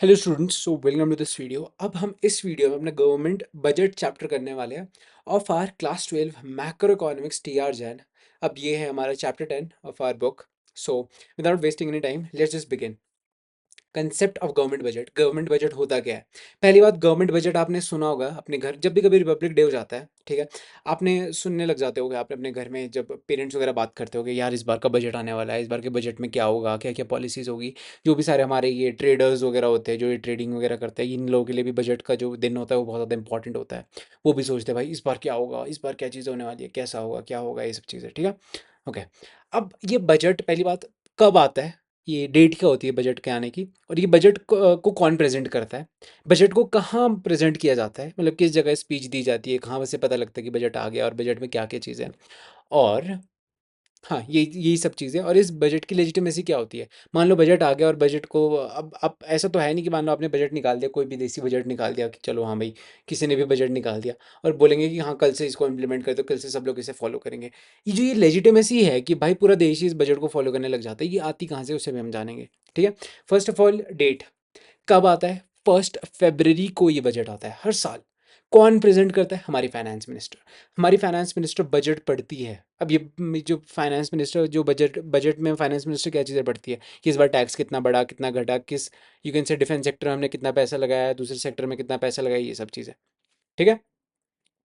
Hello students, so welcome to this video. अब हम इस वीडियो में अपना गवर्नमेंट बजट चैप्टर करने वाले हैं of our class 12 macroeconomics T R Jain. अब ये है हमारा chapter 10 of our book. So without wasting any time let's just begin. Concept of government budget. Government budget होता क्या है? पहली बात, गवर्नमेंट बजट आपने सुना होगा अपने घर, जब भी कभी रिपब्लिक डे हो जाता है, ठीक है, आपने सुनने लग जाते होगे, आपने अपने घर में जब पेरेंट्स वगैरह बात करते होगे, यार इस बार का बजट आने वाला है, इस बार के बजट में क्या होगा, क्या क्या पॉलिसीज़ होगी। जो भी सारे हमारे ये ट्रेडर्स वगैरह होते हैं, जो ये ट्रेडिंग वगैरह करते हैं, इन लोगों के लिए भी बजट का जो दिन होता है वो बहुत ज़्यादा इंपॉर्टेंट होता है। वो भी सोचते हैं भाई इस बार क्या होगा, इस बार क्या चीज़ होने वाली है, कैसा होगा, क्या होगा, ये सब चीज़ें, ठीक है। ओके। अब ये बजट पहली बात कब आता है, ये डेट क्या होती है बजट के आने की, और ये बजट को कौन प्रेजेंट करता है, बजट को कहाँ प्रेजेंट किया जाता है, मतलब किस जगह स्पीच दी जाती है, कहाँ से पता लगता है कि बजट आ गया और बजट में क्या क्या चीज़ें हैं। और हाँ, यही सब चीज़ें, और इस बजट की लेजिटिमेसी क्या होती है। मान लो बजट आ गया और बजट को अब ऐसा तो है नहीं कि मान लो आपने बजट निकाल दिया, कोई विदेशी बजट निकाल दिया कि चलो हाँ भाई, किसी ने भी बजट निकाल दिया और बोलेंगे कि हाँ कल से इसको इम्प्लीमेंट कर दो, कल से सब लोग इसे फॉलो करेंगे। ये लेजिटिमेसी है कि भाई पूरा देश ही इस बजट को फॉलो करने लग जाता है, ये आती कहाँ से उसे भी हम जानेंगे। ठीक है। फर्स्ट ऑफ ऑल डेट कब आता है? 1 फरवरी को ये बजट आता है हर साल। कौन प्रेजेंट करता है? हमारी फाइनेंस मिनिस्टर। हमारी फाइनेंस मिनिस्टर बजट पढ़ती है। अब ये जो फाइनेंस मिनिस्टर जो बजट बजट में फाइनेंस मिनिस्टर क्या चीज़ें पढ़ती है कि इस बार टैक्स कितना बढ़ा, कितना घटा, किस यू कैन से डिफेंस सेक्टर में हमने कितना पैसा लगाया है, दूसरे सेक्टर में कितना पैसा लगाया, ये सब चीज़ें। ठीक है।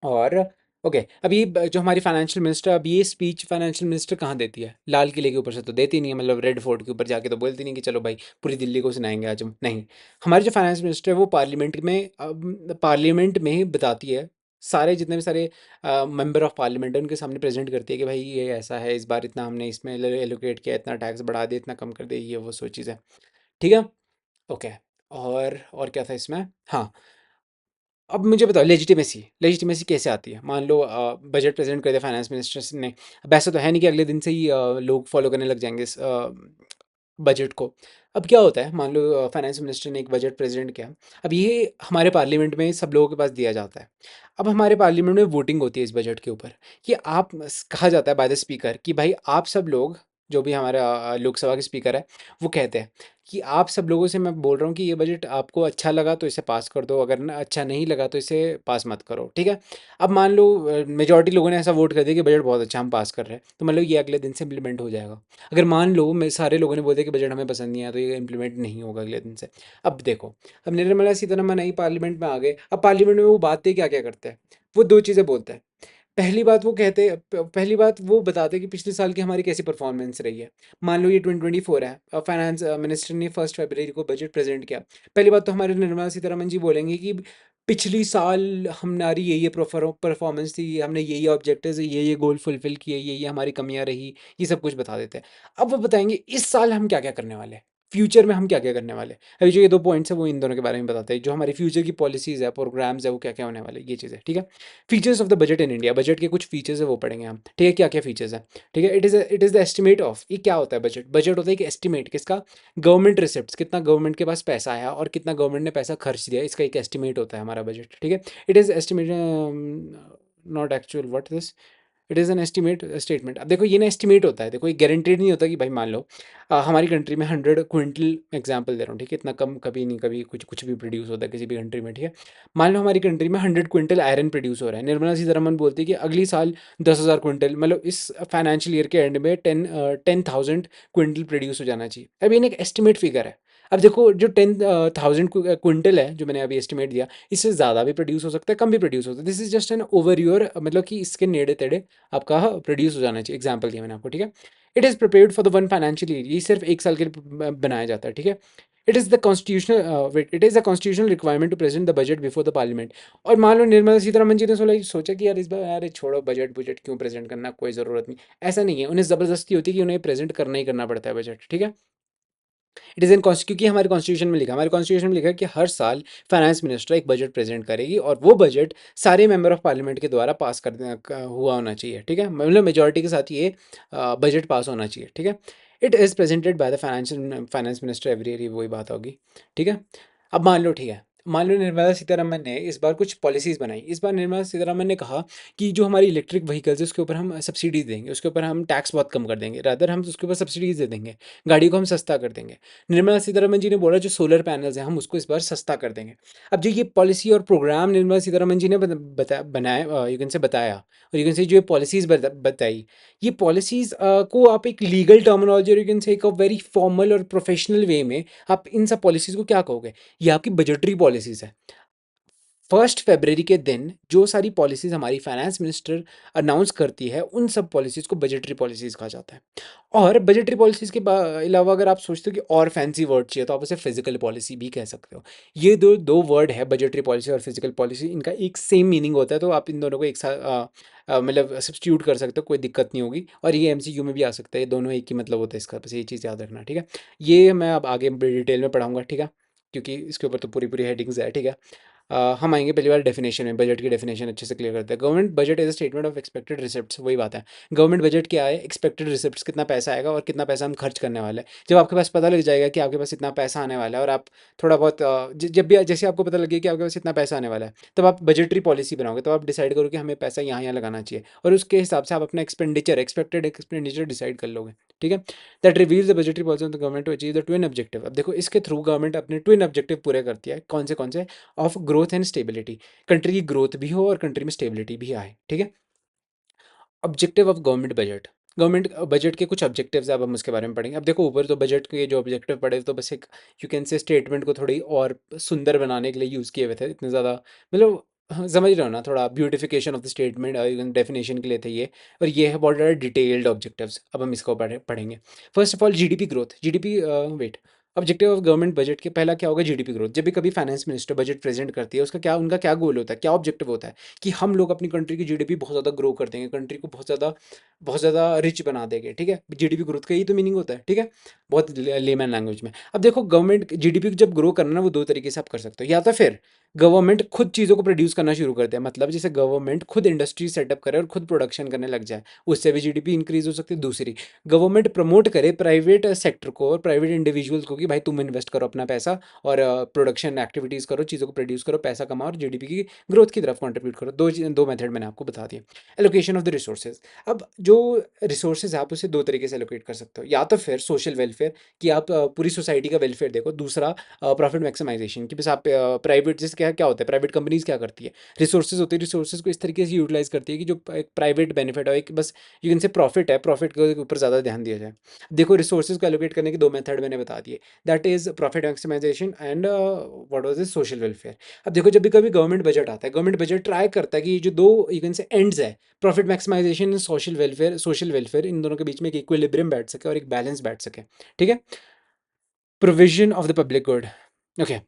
और ओके, अब ये जो हमारी फाइनेंशियल मिनिस्टर, अब ये स्पीच फाइनेंशियल मिनिस्टर कहाँ देती है? लाल किले के ऊपर से तो देती नहीं है, मतलब रेड फोर्ट के ऊपर जाके तो बोलती नहीं कि चलो भाई पूरी दिल्ली को सुनाएंगे आज हम, नहीं। हमारी जो फाइनेंस मिनिस्टर है वो पार्लियामेंट में ही बताती है, सारे जितने भी सारे मेंबर ऑफ पार्लियामेंट है उनके सामने प्रेजेंट करती है कि भाई ये ऐसा है, इस बार इतना हमने इसमें एलोकेट किया, इतना टैक्स बढ़ा दिया, इतना कम कर दिया, ये वो सो चीज़ है। ठीक है। ओके। और क्या था इसमें? हाँ, अब मुझे बताओ लेजिटिमेसी लेजिटिमेसी कैसे आती है। मान लो बजट प्रेजेंट कर दिया फाइनेंस मिनिस्टर ने। अब ऐसा तो है नहीं कि अगले दिन से ही लोग फॉलो करने लग जाएंगे इस बजट को। अब क्या होता है, मान लो फाइनेंस मिनिस्टर ने एक बजट प्रेजेंट किया। अब ये हमारे पार्लियामेंट में सब लोगों के पास दिया जाता है। अब हमारे पार्लियामेंट में वोटिंग होती है इस बजट के ऊपर कि आप कहा जाता है बाय द स्पीकर कि भाई आप सब लोग, जो भी हमारे लोकसभा के स्पीकर है, वो कहते हैं कि आप सब लोगों से मैं बोल रहा हूँ कि ये बजट आपको अच्छा लगा तो इसे पास कर दो, अगर ना अच्छा नहीं लगा तो इसे पास मत करो। ठीक है। अब मान लो मेजॉरिटी लोगों ने ऐसा वोट कर दिया कि बजट बहुत अच्छा, हम पास कर रहे हैं, तो मतलब ये अगले दिन से इम्प्लीमेंट हो जाएगा। अगर मान लो मैं सारे लोगों ने बोल दिया कि बजट हमें पसंद नहीं आया, तो ये इम्प्लीमेंट नहीं होगा अगले दिन से। अब देखो, अब निर्मला सीतारमन नई पार्लियामेंट में आ गए। अब पार्लियामेंट में वो बातें क्या क्या करते हैं, वो दो चीज़ें बोलते हैं। पहली बात वो बताते हैं कि पिछले साल की हमारी कैसी परफॉर्मेंस रही है। मान लो ये 2024 है, फाइनेंस मिनिस्टर ने 1 फरवरी को बजट प्रेजेंट किया। पहली बात तो हमारे निर्मला सीतारमन जी बोलेंगे कि पिछली साल हमारी ये परफॉर्मेंस थी, हमने ये ऑब्जेक्टिव्स, ये गोल फुलफिल किए, ये हमारी कमियां रही, ये सब कुछ बता देते हैं। अब वो बताएंगे इस साल हम क्या क्या करने वाले हैं, फ्यूचर में हम क्या क्या करने वाले हैं। अभी जो ये दो पॉइंट्स है वो इन दोनों के बारे में बताते हैं, जो हमारी फ्यूचर की पॉलिसीज़ है, प्रोग्राम्स है, वो क्या क्या होने वाले हैं, ये चीज़ें। ठीक है। Features of the budget in India, budget के कुछ फीचर्स है वो पढ़ेंगे हम। ठीक है, क्या क्या फीचर्स है। ठीक है। It is the estimate of, ये क्या होता है बजट? बजट होता है एक एस्टिमेट किसका? गवर्नमेंट रिसिप्ट, कितना गवर्नमेंट के पास पैसा आया और कितना गवर्नमेंट ने पैसा खर्च दिया, इसका एक एस्टिमेट होता है हमारा बजट। ठीक है। It is estimate, not actual, what this, it is an estimate statement. अब देखो ये ना एस्टिमेट होता है, देखो ये गारंटेड नहीं होता कि भाई मान लो हमारी कंट्री में 100 क्विंटल, एग्जांपल दे रहा हूँ, ठीक है, इतना कम कभी नहीं, कभी कुछ कुछ भी प्रोड्यूस होता है किसी भी कंट्री में। ठीक है। मान लो हमारी कंट्री में 100 क्विंटल आयरन प्रोड्यूस हो रहा है, निर्मला सीतारमन बोलती है कि अगली साल 10,000 क्विंटल, मतलब इस फाइनेंशियल ईयर के एंड में 10,000 क्विंटल प्रोड्यूस हो जाना चाहिए। अब ये ना एक एस्टिमेट फिगर है। अब देखो जो 10,000 क्विंटल है जो मैंने अभी एस्टिमेट दिया, इससे ज़्यादा भी प्रोड्यूस हो सकता है, कम भी प्रोड्यूस हो सकता है। This is just an over your, मतलब कि इसके नेड़े तेड़े आपका प्रोड्यूस हो जाना चाहिए। एग्जाम्पल दिया मैंने आपको। ठीक है। It is prepared for the one financial year, ये सिर्फ एक साल के लिए बनाया जाता है। ठीक है। It is the constitutional requirement to present the budget before the parliament. और मान लो निर्मला सीतारमन जी ने सोचा कि यार इस बार यार छोड़ो, बजट बजट क्यों प्रेजेंट करना, कोई ज़रूरत नहीं। ऐसा नहीं है, उन्हें ज़बरदस्ती होती है कि उन्हें प्रेजेंट करना ही करना पड़ता है बजट। ठीक है। इट इज़ इन क्योंकि हमारे कॉन्स्टिट्यूशन में लिखा, हमारे कॉन्स्टिट्यूशन में लिखा है कि हर साल फाइनेंस मिनिस्टर एक बजट प्रेजेंट करेगी और वो बजट सारे मेंबर ऑफ पार्लियामेंट के द्वारा पास हुआ होना चाहिए। ठीक है, मतलब मेजोरिटी के साथ ये बजट पास होना चाहिए। ठीक है। It is presented by the finance minister every year, वही बात होगी। ठीक है। अब मान लो ठीक है, मान लो निर्मला सीतारमन ने इस बार कुछ पॉलिसीज़ बनाई। इस बार निर्मला सीतारमन ने कहा कि जो हमारी इलेक्ट्रिक व्हीकल्स है उसके ऊपर हम सब्सिडीज़ देंगे, उसके ऊपर हम टैक्स बहुत कम कर देंगे, रादर हम उसके ऊपर सब्सिडीज़ दे देंगे, गाड़ी को हम सस्ता कर देंगे। निर्मला सीतारमन जी ने बोला जो सोलर पैनल्स हैं हम उसको इस बार सस्ता कर देंगे। अब जो ये पॉलिसी और प्रोग्राम निर्मला सीतारमन जी ने बनाया, यू कैन से बताया, और यू कैन से जो ये पॉलिसीज़ बताई, ये पॉलिसीज़ को आप एक लीगल टर्मिनोलॉजी और यू कैन से एक वेरी फॉर्मल और प्रोफेशनल वे में आप इन सब पॉलिसीज़ को क्या कहोगे? ये आपकी बजटरी पॉलिसीज़ है। 1 फरवरी के दिन जो सारी पॉलिसीज़ हमारी फाइनेंस मिनिस्टर अनाउंस करती है, उन सब पॉलिसीज़ को बजटरी पॉलिसीज़ कहा जाता है। और बजटरी पॉलिसीज़ के अलावा अगर आप सोचते हो कि और फैंसी वर्ड चाहिए तो आप उसे फिजिकल पॉलिसी भी कह सकते हो। ये दो दो वर्ड है, बजटरी पॉलिसी और फिजिकल पॉलिसी, इनका एक सेम मीनिंग होता है, तो आप इन दोनों को एक साथ मतलब सब्स्टिट्यूट कर सकते हो, कोई दिक्कत नहीं होगी। और ये एमसीक्यू में भी आ सकता है, ये दोनों एक ही मतलब होता है इसका, बस ये चीज़ याद रखना, ठीक है। ये मैं अब आगे डिटेल में पढ़ाऊँगा, ठीक है, क्योंकि इसके ऊपर तो पूरी पूरी हेडिंग्स है, ठीक है। हम आएंगे पहली बार डेफिनेशन में, बजट की डेफिनेशन अच्छे से क्लियर करते हैं। Government budget is a statement of expected receipts, वही बात है। गवर्नमेंट बजट क्या है? एक्सपेक्टेड रिसिप्ट्स, कितना पैसा आएगा और कितना पैसा हम खर्च करने वाले हैं। जब आपके पास पता लग जाएगा कि आपके पास इतना पैसा आने वाला है, और आप थोड़ा बहुत जब भी जैसे आपको पता लगे कि आपके पास इतना पैसा आने वाला है, तब आप बजटरी पॉलिसी बनाओगे, तो आप डिसाइड करो कि हमें पैसा यहाँ यहाँ लगाना चाहिए, और उसके हिसाब से आप अपना एक्सपेंडिचर, एक्सपेक्टेड एक्सपेंडिचर डिसाइड कर लोगे, ठीक है। That reveals the budgetary policy of the government to achieve the twin objective. अब देखो इसके थ्रू गवर्नमेंट अपने ट्विन ऑब्जेक्टिव पूरे करती है। कौन से? Of growth and stability, country की ग्रोथ भी हो और कंट्री में स्टेबिलिटी भी आए, ठीक है। Objective of government budget, government budget के कुछ ऑब्जेक्टिव्स हैं, अब हम उसके बारे में पढ़ेंगे। अब देखो ऊपर तो बजट के जो ऑब्जेक्टिव पढ़े तो बस एक यू कैन से स्टेटमेंट को थोड़ी और सुंदर बनाने के लिए यूज़ किए हुए थे, इतने ज़्यादा मतलब हाँ, समझ रहे हो ना, थोड़ा beautification of the statement definition के लिए थे ये। और ये है बहुत ज़्यादा डिटेल्ड ऑब्जेक्टिव्स, अब हम इसको पढ़ेंगे। First of all GDP growth, GDP wait, objective of government budget के पहला क्या होगा? GDP growth. जब भी कभी फाइनेंस मिनिस्टर बजट प्रेजेंट करती है, उसका क्या, उनका क्या गोल होता है, क्या ऑब्जेक्टिव होता है? कि हम लोग अपनी कंट्री की जीडीपी बहुत ज़्यादा ग्रो कर देंगे, कंट्री को बहुत ज़्यादा रिच बना देंगे, ठीक है। जीडीपी ग्रोथ का यही तो मीनिंग होता है, ठीक है, बहुत लेमैन लैंग्वेज में। अब देखो गवर्नमेंट जीडीपी जब ग्रो करना ना, वो दो तरीके से आप कर सकते हो। या तो फिर गवर्नमेंट खुद चीज़ों को प्रोड्यूस करना शुरू कर दे, मतलब जैसे गवर्नमेंट खुद इंडस्ट्री सेटअप करे और खुद प्रोडक्शन करने लग जाए, उससे भी जीडीपी इंक्रीज हो सकती है। दूसरी, गवर्नमेंट प्रमोट करे प्राइवेट सेक्टर को और प्राइवेट इंडिविजुअल्स को कि भाई तुम इन्वेस्ट करो अपना पैसा और प्रोडक्शन एक्टिविटीज़ करो, चीज़ों को प्रोड्यूस करो, पैसा कमाओ और जीडीपी की ग्रोथ की तरफ कंट्रीब्यूट करो। दो मेथड मैंने आपको बता दिए। एलोकेशन ऑफ द रिसोर्सेज, अब जो रिसोर्सेज आप उसे दो तरीके से एलोकेट कर सकते हो। या तो फिर सोशल वेलफेयर, कि आप पूरी सोसाइटी का वेलफेयर देखो। दूसरा, प्रॉफिट मैक्सिमाइजेशन, कि बस आप प्राइवेट, जैसे क्या क्या होता है, प्राइवेट कंपनीज क्या करती है, रिसोर्सेज होती है, रिसोर्सेज को इस तरीके से यूटिलाइज करती है कि जो एक प्राइवेट बेनिफिट हो, एक बस यू कैन से प्रॉफिट है, प्रॉफिट के ऊपर ज़्यादा ध्यान दिया जाए। देखो रिसोर्सेज को एलोकेट करने के दो मेथड मैंने बता दिए, that is profit maximisation and what was this, social welfare. अब देखो जब भी कभी गवर्नमेंट बजट आता है, गवर्नमेंट बजट ट्राई करता है कि ये जो दो यू कैन से एंड्स है, प्रॉफिट मैक्सिमाइजेशन, सोशल वेलफेयर, इन दोनों के बीच में एक इक्विलिब्रियम बैठ सके और एक बैलेंस बैठ सके, ठीक है। Provision of the public good, okay.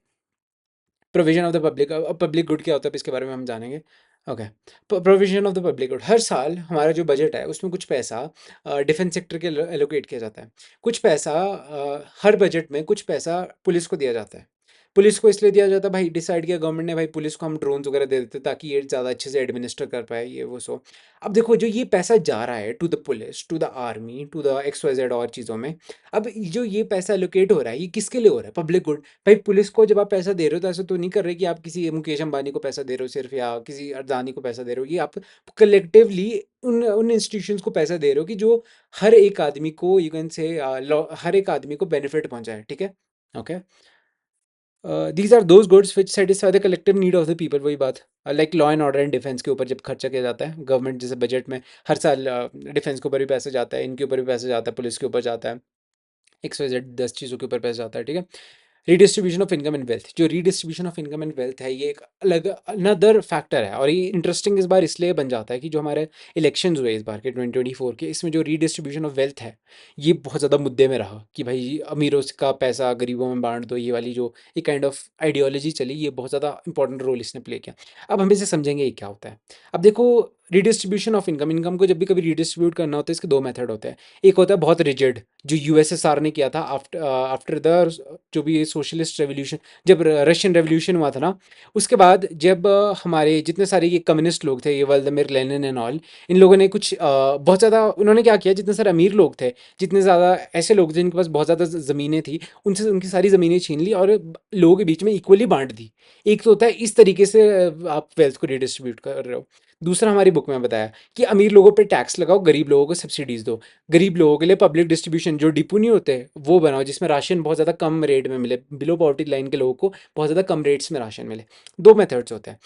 Provision of the public, अब पब्लिक गुड क्या होता है इसके बारे में हम जानेंगे, okay. Provision of the public good, हर साल हमारा जो बजट है उसमें कुछ पैसा डिफेंस सेक्टर के एलोकेट किया जाता है। कुछ पैसा हर बजट में कुछ पैसा पुलिस को दिया जाता है। पुलिस को इसलिए दिया जाता है, भाई डिसाइड किया गवर्नमेंट ने, भाई पुलिस को हम ड्रोन्स वगैरह दे देते ताकि ये ज़्यादा अच्छे से एडमिनिस्टर कर पाए, ये वो सो। अब देखो जो ये पैसा जा रहा है to the police, to the army, to the XYZ और चीज़ों में, अब जो ये पैसा एलोकेट हो रहा है, ये किसके लिए हो रहा है? Public good. भाई पुलिस को जब आप पैसा दे रहे हो तो ऐसा तो नहीं कर रहे कि आप किसी मुकेश अंबानी को पैसा दे रहे हो सिर्फ, या किसी अडानी को पैसा दे रहे हो। ये आप कलेक्टिवली उन उन इंस्टीट्यूशंस को पैसा दे रहे हो कि जो हर एक आदमी को यू कैन से हर एक आदमी को बेनिफिट पहुंचाए, ठीक है, okay. These are those goods which satisfy the collective need of the people, वही बात। Like law and order and defence के ऊपर जब खर्चा किया जाता है गवर्नमेंट, जैसे बजट में हर साल डिफेंस के ऊपर भी पैसा जाता है, इनके ऊपर भी पैसा जाता है, पुलिस के ऊपर जाता है, XYZ 10 चीज़ों के ऊपर पैसा जाता है, ठीक है। Redistribution of income and wealth, जो redistribution of income and wealth है, ये एक अलग अनदर फैक्टर है, और ये इंटरेस्टिंग इस बार इसलिए बन जाता है कि जो हमारे इलेक्शंस हुए इस बार के 2024 के, इसमें जो रीडिस्ट्रीब्यूशन ऑफ वेल्थ है, ये बहुत ज़्यादा मुद्दे में रहा कि भाई अमीरों का पैसा गरीबों में बांट दो, ये वाली जो एक काइंड ऑफ आइडियोलॉजी चली, ये बहुत ज़्यादा इंपॉर्टेंट रोल इसने प्ले किया। अब हम इसे समझेंगे ये क्या होता है। अब देखो रिडिस्ट्रीब्यूशन ऑफ इनकम, इनकम को जब भी कभी रिडिस्ट्रीब्यूट करना होता है इसके दो मेथड होते हैं। एक होता है बहुत रिजिड, जो यूएसएसआर ने किया था आफ्टर आफ्टर द जो भी ये सोशलिस्ट रेवोल्यूशन, जब रशियन रेवोल्यूशन हुआ था ना, उसके बाद जब हमारे जितने सारे ये कम्युनिस्ट लोग थे, ये व्लादिमीर लेनिन एंड ऑल, इन लोगों ने कुछ बहुत ज़्यादा उन्होंने क्या किया, जितने सारे अमीर लोग थे, जितने ज़्यादा ऐसे लोग थे जिनके पास बहुत ज़्यादा ज़मीनें थी, उनसे उनकी सारी ज़मीनें छीन ली और लोगों के बीच में इक्वली बांट दी। एक तो होता है इस तरीके से आप वेल्थ को रिडिस्ट्रीब्यूट कर रहे हो। दूसरा हमारी बुक में बताया कि अमीर लोगों पे टैक्स लगाओ, गरीब लोगों को सब्सिडीज दो, गरीब लोगों के लिए पब्लिक डिस्ट्रीब्यूशन जो डिपो नहीं होते वो बनाओ, जिसमें राशन बहुत ज़्यादा कम रेट में मिले, बिलो पॉवर्टी लाइन के लोगों को बहुत ज़्यादा कम रेट्स में राशन मिले। दो मेथड्स होते हैं।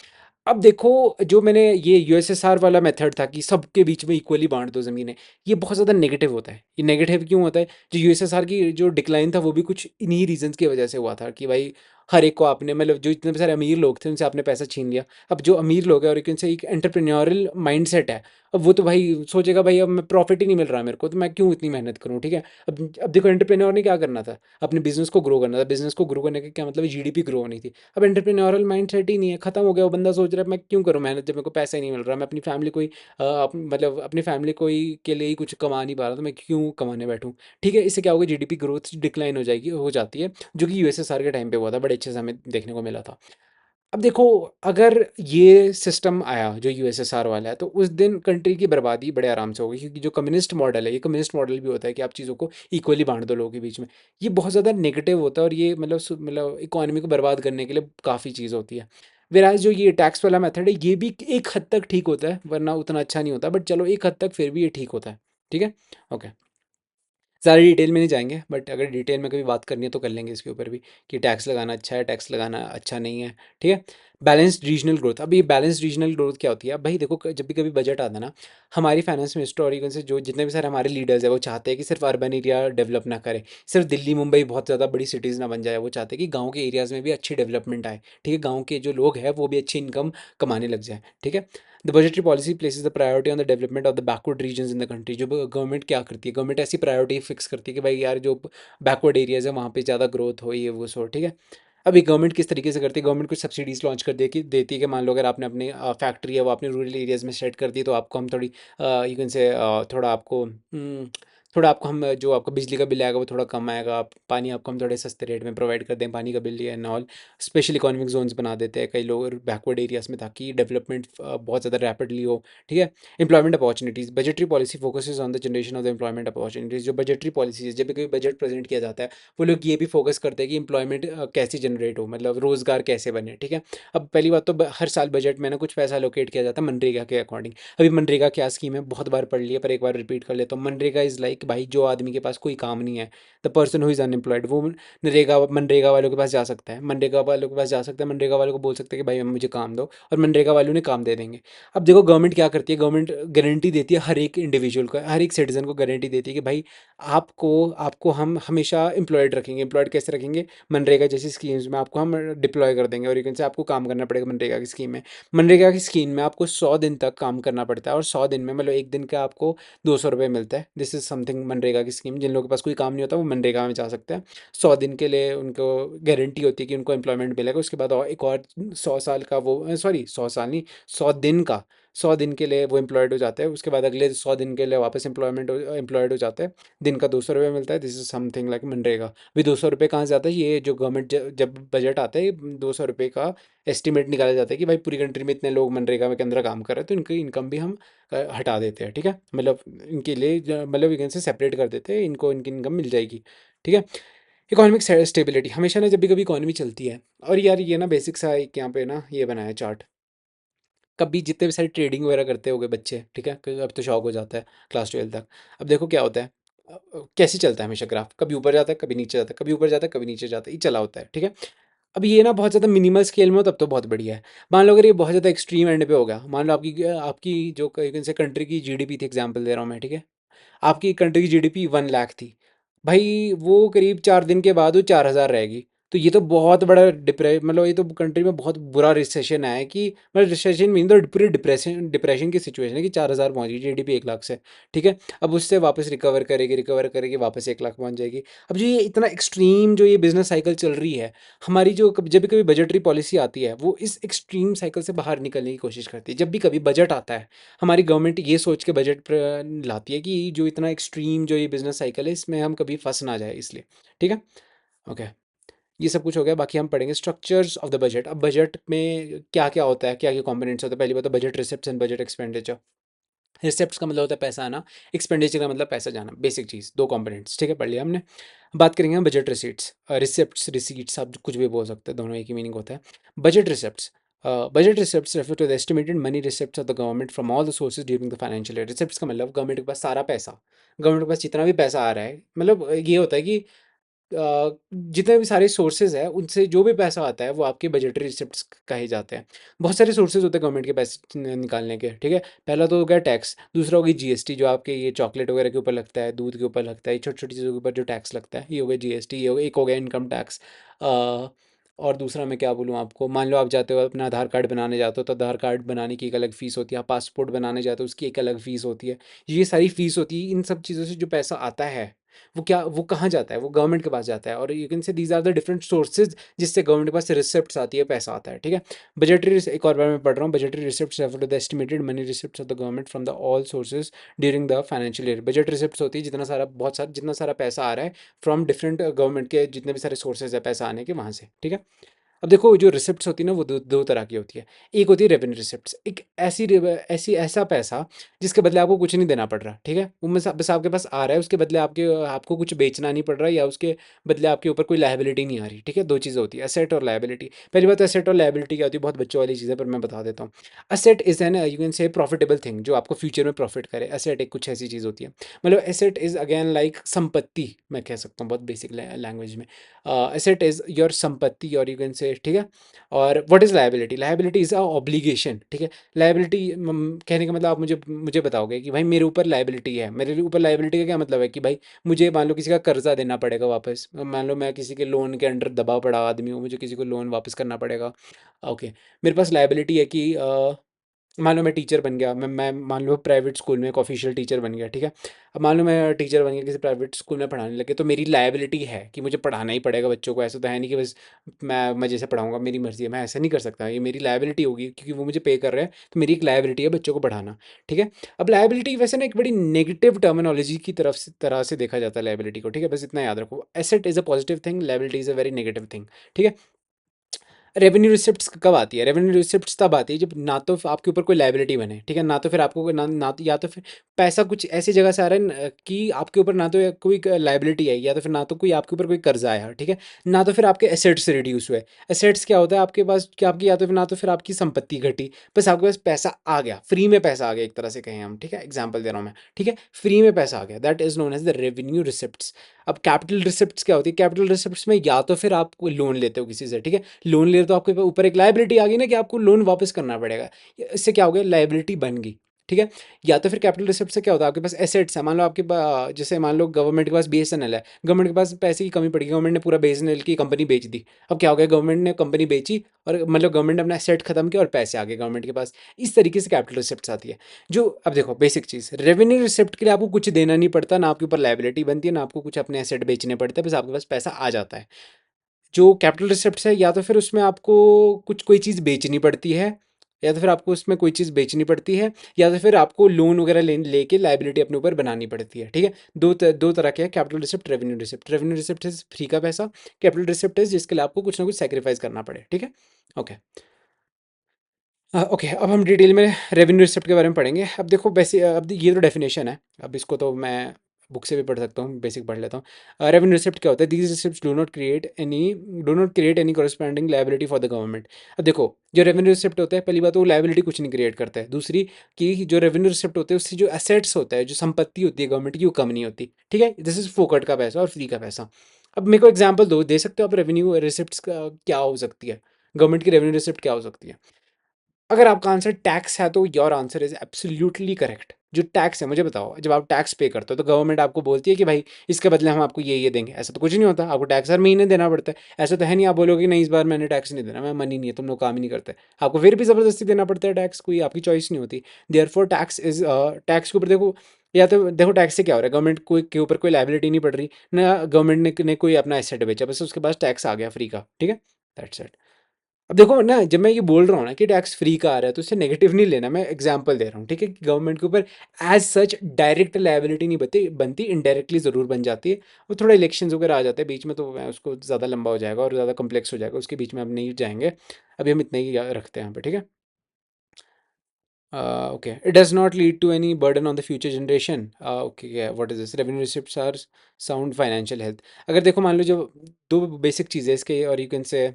अब देखो, जो मैंने ये यूएसएसआर वाला मेथड था कि सबके बीच में इक्वली बांट दो ज़मीनें, ये बहुत ज़्यादा नेगेटिव होता है। ये नेगेटिव क्यों होता है? जो यूएसएसआर की जो डिक्लाइन था वो भी कुछ इन्हीं रीजंस की वजह से हुआ था कि भाई हर एक को आपने, मतलब जो इतने सारे अमीर लोग थे उनसे आपने पैसा छीन लिया। अब जो अमीर लोग हैं और एक उनसे एक एंटरप्रेन्योरल माइंडसेट है, अब वो तो भाई सोचेगा भाई अब मैं प्रॉफिट ही नहीं मिल रहा मेरे को, तो मैं क्यों इतनी मेहनत करूँ, ठीक है। अब देखो, एंटरप्रेन्योर ने क्या करना था, अपने बिजनेस को ग्रो करना था। बिजनेस को ग्रो करने का क्या मतलब, जीडीपी ग्रो होनी थी। अब एंटरप्रेन्योरल माइंडसेट ही नहीं है, खत्म हो गया। वो बंदा सोच रहा है मैं क्यों करूँ मेहनत जब मेरे को पैसा ही नहीं मिल रहा, मैं अपनी फैमिली को ही मतलब अपनी फैमिली को ही के लिए ही कुछ कमा नहीं पा रहा, तो मैं क्यों कमाने बैठूँ। ठीक है, इससे क्या होगा, जीडीपी ग्रोथ डिक्लाइन हो जाएगी, हो जाती है, जो कि यूएसएसआर के टाइम पे हुआ था, बड़े अच्छे से हमें देखने को मिला था। अब देखो, अगर ये सिस्टम आया जो यूएसएसआर वाला है, तो उस दिन कंट्री की बर्बादी बड़े आराम से होगी, क्योंकि जो कम्युनिस्ट मॉडल है, ये कम्युनिस्ट मॉडल भी होता है कि आप चीज़ों को इक्वली बांट दो लोगों के बीच में। ये बहुत ज़्यादा नेगेटिव होता है और ये मतलब इकोनॉमी को बर्बाद करने के लिए काफ़ी चीज़ होती है। वेराज जो ये टैक्स वाला मेथड है, ये भी एक हद तक ठीक होता है, वरना उतना अच्छा नहीं होता, बट चलो एक हद तक फिर भी ये ठीक होता है। ठीक है, ओके। ज़्यादा डिटेल में नहीं जाएंगे, बट अगर डिटेल में कभी बात करनी है तो कर लेंगे इसके ऊपर भी, कि टैक्स लगाना अच्छा है, टैक्स लगाना अच्छा नहीं है। ठीक है। बैलेंस्ड रीजनल ग्रोथ, अब ये बैलेंस्ड रीजनल ग्रोथ क्या होती है? अब भाई देखो, जब भी कभी बजट आता है ना, हमारी फाइनेंस मिनिस्टर और इवन से जो जितने भी सारे हमारे लीडर्स हैं, वो चाहते हैं कि सिर्फ अर्बन एरिया डेवलप ना करें, सिर्फ दिल्ली मुंबई बहुत ज़्यादा बड़ी सिटीज़ ना बन जाए। वो चाहते हैं कि गाँव के एरियाज़ में भी अच्छी डेवलपमेंट आए। ठीक है, गाँव के जो लोग हैं वो भी अच्छी इनकम कमाने लग जाए। ठीक है। The budgetary policy places the priority on the development of the backward regions in the country. जो गवर्नमेंट क्या करती है, गवर्नमेंट ऐसी प्रायोरिटी फिक्स करती है कि भाई यार जो बैकवर्ड एरियाज़ है वहाँ पे ज़्यादा ग्रोथ हो, ये वो सो। ठीक है। अभी गवर्नमेंट किस तरीके से करती है, गवर्नमेंट कुछ सब्सिडीज़ लॉन्च कर दे कि देती है कि मान लो अगर आपने अपनी फैक्ट्री है वो आपने रूरल एरियाज़ में सेट कर दी, तो आपको हम थोड़ी यू कैन से थोड़ा आपको थोड़ा आपको हम जो आपका बिजली का बिल आएगा वो थोड़ा कम आएगा, आप पानी आपको हम थोड़े सस्ते रेट में प्रोवाइड कर दें, पानी का bill and all. Special economic zones बना देते हैं कई लोग बैकवर्ड एरियाज़ में, ताकि डेवलपमेंट बहुत ज़्यादा रैपिडली हो। ठीक है। Employment opportunities, budgetary policy focuses on the generation of the employment opportunities. जो बजटरी पॉलिसीज, जब भी कोई बजट प्रेजेंट किया जाता है, वो लोग ये भी फोकस करते हैं कि एम्प्लॉयमेंट कैसे जनरेट हो, मतलब रोज़गार कैसे बने। ठीक है। अब पहली बात तो हर साल बजट में ना कुछ पैसा लोकेट किया जाता है मनरेगा के अकॉर्डिंग। अभी मनरेगा क्या स्कीम है, बहुत बार पढ़ लिया, पर एक बार रिपीट कर लेता हूँ। मनरेगा इज़ लाइक, भाई जो आदमी के पास कोई काम नहीं है, the person who is unemployed, वो नरेगा मनरेगा वालों के पास जा सकता है, मनरेगा वालों के पास जा सकता है, मनरेगा वालों को बोल सकते हैं कि भाई मुझे काम दो, और मनरेगा वालों ने काम दे देंगे। अब देखो, गवर्नमेंट क्या करती है, गवर्नमेंट गारंटी देती है हर एक इंडिविजुअल को, हर एक सिटीजन को गारंटी देती है कि भाई आपको आपको हम हमेशा एम्प्लॉयड रखेंगे। एम्प्लॉयड कैसे रखेंगे? मनरेगा जैसी स्कीम्स में आपको हम डिप्लॉय कर देंगे, और एक से आपको काम करना पड़ेगा मनरेगा की स्कीम में। मनरेगा की स्कीम में आपको 100 दिन तक काम करना पड़ता है, और 100 दिन में मतलब एक दिन का आपको 200 रुपये मिलता है। दिस इज़ समथिंग मनरेगा की स्कीम। जिन लोगों के पास कोई काम नहीं होता वो मनरेगा में जा सकते हैं। 100 दिन के लिए उनको गारंटी होती है कि उनको एम्प्लॉयमेंट मिलेगा। उसके बाद और एक और 100 साल का वो, सॉरी 100 साल नहीं, 100 दिन का, 100 दिन के लिए वो एम्प्लॉयड हो जाते हैं। उसके बाद अगले 100 दिन के लिए वापस एम्प्लॉयड हो जाते हैं। दिन का 200 रुपये मिलता है। This is something like MNREGA. भी 200 रुपये कहाँ से आता है? ये जो गवर्नमेंट जब बजट आता है, 200 रुपये का एस्टिमेट निकाला जाता है कि भाई पूरी कंट्री में इतने लोग मनरेगा के अंदर काम कर रहे हैं, तो इनकी इनकम भी हम हटा देते हैं। ठीक है, मतलब इनके लिए मतलब इनसे से सेपरेट कर देते हैं, इनको इनकी इनकम मिल जाएगी। ठीक है। इकोनॉमिक स्टेबिलिटी, हमेशा ना जब भी कभी इकोनॉमी चलती है, और यार ये ना बेसिक सा एक यहाँ पे ना ये बनाया चार्ट, कभी जितने भी सारे ट्रेडिंग वगैरह करते होंगे बच्चे, ठीक है, अब तो शौक हो जाता है क्लास 12 तक। अब देखो क्या होता है, कैसे चलता है हमेशा ग्राफ, कभी ऊपर जाता है, कभी नीचे जाता है, कभी ऊपर जाता है, कभी नीचे जाता है, ये चला होता है। ठीक है। अब ये ना बहुत ज़्यादा मिनिमल स्केल में हो तब तो बहुत बढ़िया है। मान लो अगर ये बहुत ज़्यादा एक्सट्रीम एंड पे हो गया, मान लो आपकी आपकी जो से कंट्री की जीडीपी थी, एग्जांपल दे रहा हूँ मैं, ठीक है, आपकी कंट्री की जीडीपी 1 लाख थी, भाई वो करीब 4 दिन के बाद वो 4,000 रहेगी। तो ये तो बहुत बड़ा मतलब ये तो कंट्री में बहुत बुरा रिसेशन आया है कि मतलब रिसेशन मीन तो पूरी डिप्रेशन डिप्रेशन की सिचुएशन है कि 4,000 पहुंच गई जीडीपी 1 लाख से। ठीक है, अब उससे वापस रिकवर करेगी वापस 1 लाख पहुंच जाएगी। अब जो ये इतना एक्सट्रीम जो ये बिजनेस साइकिल चल रही है हमारी, जो जब भी कभी बजटरी पॉलिसी आती है वो इस एक्सट्रीम साइकिल से बाहर निकलने की कोशिश करती है। जब भी कभी बजट आता है हमारी गवर्नमेंट ये सोच के बजट लाती है कि जो इतना एक्सट्रीम जो ये बिजनेस साइकिल है इसमें हम कभी फंस ना जाए इसलिए। ठीक है, ओके, ये सब कुछ हो गया। बाकी हम पढ़ेंगे स्ट्रक्चर्स ऑफ द बजट। अब बजट में क्या क्या होता है, क्या क्या कंपोनेंट्स होते हैं। पहली बात तो budget receipts and budget expenditure. Receipts का मतलब होता है पैसा आना, एक्सपेंडिचर का मतलब पैसा जाना, बेसिक चीज़, दो कंपोनेंट्स। ठीक है, पढ़ लिया हमने। बात करेंगे हम बजट रिसीट्स। रिसिप्ट्स रिसीट्स आप कुछ भी बोल सकते हैं, दोनों एक ही मीनिंग होता है। Budget receipts, budget receipts refer to the estimated money receipts of the government from all the sources during the financial year. Receipts का मतलब गवर्नमेंट के पास सारा पैसा, गवर्नमेंट के पास जितना भी पैसा आ रहा है, मतलब ये होता है कि जितने भी सारे सोर्सेज है उनसे जो भी पैसा आता है वो आपके बजटरी रिसिप्ट्स कहे जाते हैं। बहुत सारे सोर्सेज होते हैं गवर्नमेंट के पैसे निकालने के। ठीक है, पहला तो हो गया टैक्स, दूसरा हो गई जीएसटी जो आपके ये चॉकलेट वगैरह के ऊपर लगता है, दूध के ऊपर लगता है, छोटी छोटी चीज़ों के ऊपर जो टैक्स लगता है, ये हो गया जीएसटी। ये हो गया, एक हो गया इनकम टैक्स। और दूसरा मैं क्या बोलूँ आपको, मान लो आप जाते हो अपना आधार कार्ड बनाने जाते हो तो आधार कार्ड बनाने की एक अलग फ़ीस होती है, आप पासपोर्ट बनाने जाते हो उसकी एक अलग फ़ीस होती है। ये सारी फ़ीस होती है, इन सब चीज़ों से जो पैसा आता है वो कहाँ जाता है, वो गवर्नमेंट के पास जाता है। और you can say these are the different sources जिससे गवर्नमेंट के पास रिसिप्ट्स आती है, पैसा आता है। ठीक है, बजटरी, एक और बार मैं पढ़ रहा हूँ, budgetary receipts refer to the estimated money receipts of the government from the all sources during the financial year. Budget receipts होती है जितना सारा, बहुत सारा, जितना सारा पैसा आ रहा है फ्रॉम डिफरेंट गवर्नमेंट के जितने भी सारे सोर्सेज है पैसा आने के वहाँ से। ठीक है, अब देखो जो रिसिप्ट्स होती है ना वो दो तरह की होती है। एक होती है रेवेन्यू रिसिप्ट्स, एक ऐसा पैसा जिसके बदले आपको कुछ नहीं देना पड़ रहा। ठीक है, वो बस आपके पास आ रहा है, उसके बदले आपको कुछ बेचना नहीं पड़ रहा, या उसके बदले आपके ऊपर कोई लायबिलिटी नहीं आ रही। ठीक है, दो चीज़ें होती है, एसेट और लायबिलिटी। पहली बात, एसेट और लायबिलिटी क्या होती है, बहुत बच्चों वाली चीज़ें, पर मैं बता देता हूँ। Asset is an, you can से, प्रॉफिटेबल थिंग जो आपको फ्यूचर में प्रॉफिट करे। एसेट एक कुछ ऐसी चीज़ होती है, मतलब एसेट इज अगेन लाइक संपत्ति, मैं कह सकता हूँ बहुत बेसिक लैंग्वेज में। एसेट इज योर संपत्ति, और यू कैन से, ठीक है। और what is liability, liability is a obligation. ठीक है, लायबिलिटी कहने का मतलब आप मुझे मुझे बताओगे कि भाई मेरे ऊपर लायबिलिटी है, मेरे ऊपर लायबिलिटी का क्या मतलब है कि भाई मुझे मान लो किसी का कर्जा देना पड़ेगा वापस, मान लो मैं किसी के लोन के अंडर दबा पड़ा आदमी हूँ, मुझे किसी को लोन वापस करना पड़ेगा। ओके, मेरे पास लायबिलिटी है कि मान लो मैं टीचर बन गया, मैं मान लो प्राइवेट स्कूल में एक ऑफिशियल टीचर बन गया। ठीक है, अब मान लो मैं टीचर बन गया किसी प्राइवेट स्कूल में पढ़ाने लगे, तो मेरी लायबिलिटी है कि मुझे पढ़ाना ही पड़ेगा बच्चों को। ऐसा तो है नहीं कि बस मैं जैसे पढ़ाऊंगा मेरी मर्जी है, मैं ऐसा नहीं कर सकता। ये मेरी लायबिलिटी होगी क्योंकि वो मुझे पे कर रहे हैं, तो मेरी एक लायबिलिटी है बच्चों को पढ़ाना। ठीक है, अब लायबिलिटी वैसे ना एक बड़ी नेगेटिव टर्मिनोलॉजी की तरह से देखा जाता है लायबिलिटी को। ठीक है, बस इतना याद रखो, asset is a positive thing, liability is a very negative thing. ठीक है, रेवेन्यू रिसिप्ट्स कब आती है, रेवेन्यू रिसिप्ट्स तब आती है जब ना तो आपके ऊपर कोई लायबिलिटी बने। ठीक है, ना तो फिर आपको ना तो, या तो फिर पैसा कुछ ऐसी जगह से आ रहा है कि आपके ऊपर ना तो कोई लायबिलिटी है, या तो फिर ना तो कोई आपके ऊपर कोई कर्जा आया। ठीक है, ना तो फिर आपके एसेट्स रिड्यूस हुए। एसेट्स क्या होता है, आपके पास क्या, आपकी या तो फिर ना तो फिर आपकी संपत्ति घटी, बस आपके पास पैसा आ गया, फ्री में पैसा आ गया एक तरह से कहें हम। ठीक है, एग्जाम्पल दे रहा हूँ मैं। ठीक है, फ्री में पैसा आ गया, that is known as the revenue receipts. अब कैपिटल रिसिप्ट्स क्या होती है, कैपिटल रिसिप्ट्स में या तो फिर आप कोई लोन लेते हो किसी से। ठीक है, लोन ले रहे तो आपके ऊपर एक लायबिलिटी आ गई ना कि आपको लोन वापस करना पड़ेगा, इससे क्या हो गया, लायबिलिटी बन गई। ठीक है, या तो फिर कैपिटल रिसिप्ट से क्या होता है, आपके पास एसेट्स है, मान लो आपके जैसे मान लो गवर्नमेंट के पास बीएसएनएल है, गवर्नमेंट के पास पैसे की कमी पड़ी, गवर्नमेंट ने पूरा बीएसएनएल की कंपनी बेच दी। अब क्या हो गया, गवर्नमेंट ने कंपनी बेची और मतलब गवर्नमेंट ने अपना एसेट खत्म किया और पैसे आ गए गवर्नमेंट के पास। इस तरीके से कैपिटल रिसिप्ट आती है। जो अब देखो बेसिक चीज़, रेवेन्यू रिसिप्ट के लिए आपको कुछ देना नहीं पड़ता, ना आपके ऊपर लायबिलिटी बनती है, ना आपको कुछ अपने एसेट बेचने पड़ते हैं, बस आपके पास पैसा आ जाता है। जो कैपिटल रिसिप्ट्स है, या तो फिर उसमें आपको कुछ कोई चीज़ बेचनी पड़ती है, या तो फिर आपको उसमें कोई चीज़ बेचनी पड़ती है, या तो फिर आपको लोन वगैरह लेके लायबिलिटी अपने ऊपर बनानी पड़ती है। ठीक है, दो तरह के हैं, capital receipt, revenue receipt. Revenue receipt is free का पैसा, कैपिटल रिसिप्ट इज जिसके लिए आपको कुछ ना कुछ सेक्रीफाइस करना पड़े। ठीक है, ओके। ओके, अब हम डिटेल में रेवेन्यू रिसिप्ट के बारे में पढ़ेंगे। अब देखो वैसे अब ये तो डेफिनेशन है, अब इसको तो मैं बुक से भी पढ़ सकता हूँ, बेसिक पढ़ लेता हूँ। रेवेन्यू रिसिप्ट क्या होता है, these receipts do not create any corresponding liability for the government. अब देखो जो रेवेन्यू रिसिप्ट होता है, पहली बात तो वो लायबिलिटी कुछ नहीं क्रिएट करता है, दूसरी कि जो रेवेन्यू रिसिप्ट होते हैं उससे जो एसेट्स होता है, जो संपत्ति होती है गवर्नमेंट की, वो कम नहीं होती। ठीक है, दिस इज फोकट का पैसा और फ्री का पैसा। अब मेरे को एग्जाम्पल दे सकते हो आप रेवेन्यू रिसिप्ट क्या हो सकती है, गवर्नमेंट की रेवेन्यू रिसिप्ट क्या हो सकती है। अगर आपका आंसर टैक्स है तो your answer is absolutely correct. जो टैक्स है, मुझे बताओ, जब आप टैक्स पे करते हो तो गवर्नमेंट आपको बोलती है कि भाई इसके बदले हम आपको ये देंगे। ऐसा तो कुछ नहीं होता, आपको टैक्स हर महीने देना पड़ता है। ऐसा तो है नहीं आप बोलोगे कि नहीं इस बार मैंने टैक्स नहीं देना, मैं मनी नहीं है, तुम लोग काम ही नहीं करते। आपको फिर भी ज़बरदस्ती देना पड़ता है टैक्स, कोई आपकी चॉइस नहीं होती। देयरफॉर टैक्स इज, टैक्स के ऊपर देखो, या तो देखो टैक्स से क्या हो रहा है, गवर्नमेंट कोई के ऊपर कोई लाइबिलिटी नहीं पड़ रही ना, गवर्नमेंट ने कोई अपना एसेट बेचा, बस उसके पास टैक्स आ गया फ्री का, ठीक है, दैट्स इट। अब देखो ना, जब मैं ये बोल रहा हूँ ना कि टैक्स फ्री का आ रहा है तो उससे नेगेटिव नहीं लेना, मैं एग्जांपल दे रहा हूँ, ठीक है, कि गवर्नमेंट के ऊपर एज सच डायरेक्ट लायबिलिटी नहीं बनती, इनडायरेक्टली ज़रूर बन जाती है। वो थोड़ा इलेक्शंस वगैरह आ जाते हैं बीच में, तो मैं उसको ज़्यादा लंबा हो जाएगा और ज़्यादा कम्प्लेक्स हो जाएगा, उसके बीच में हम नहीं जाएंगे। अभी हम इतना ही रखते हैं यहाँ पे, ठीक है। Okay, it does not lead to any burden on the future generation. Okay, what is this, revenue receipts are sound financial health. अगर देखो मान लो जो दो बेसिक चीज़ें इसके, और यू कैन से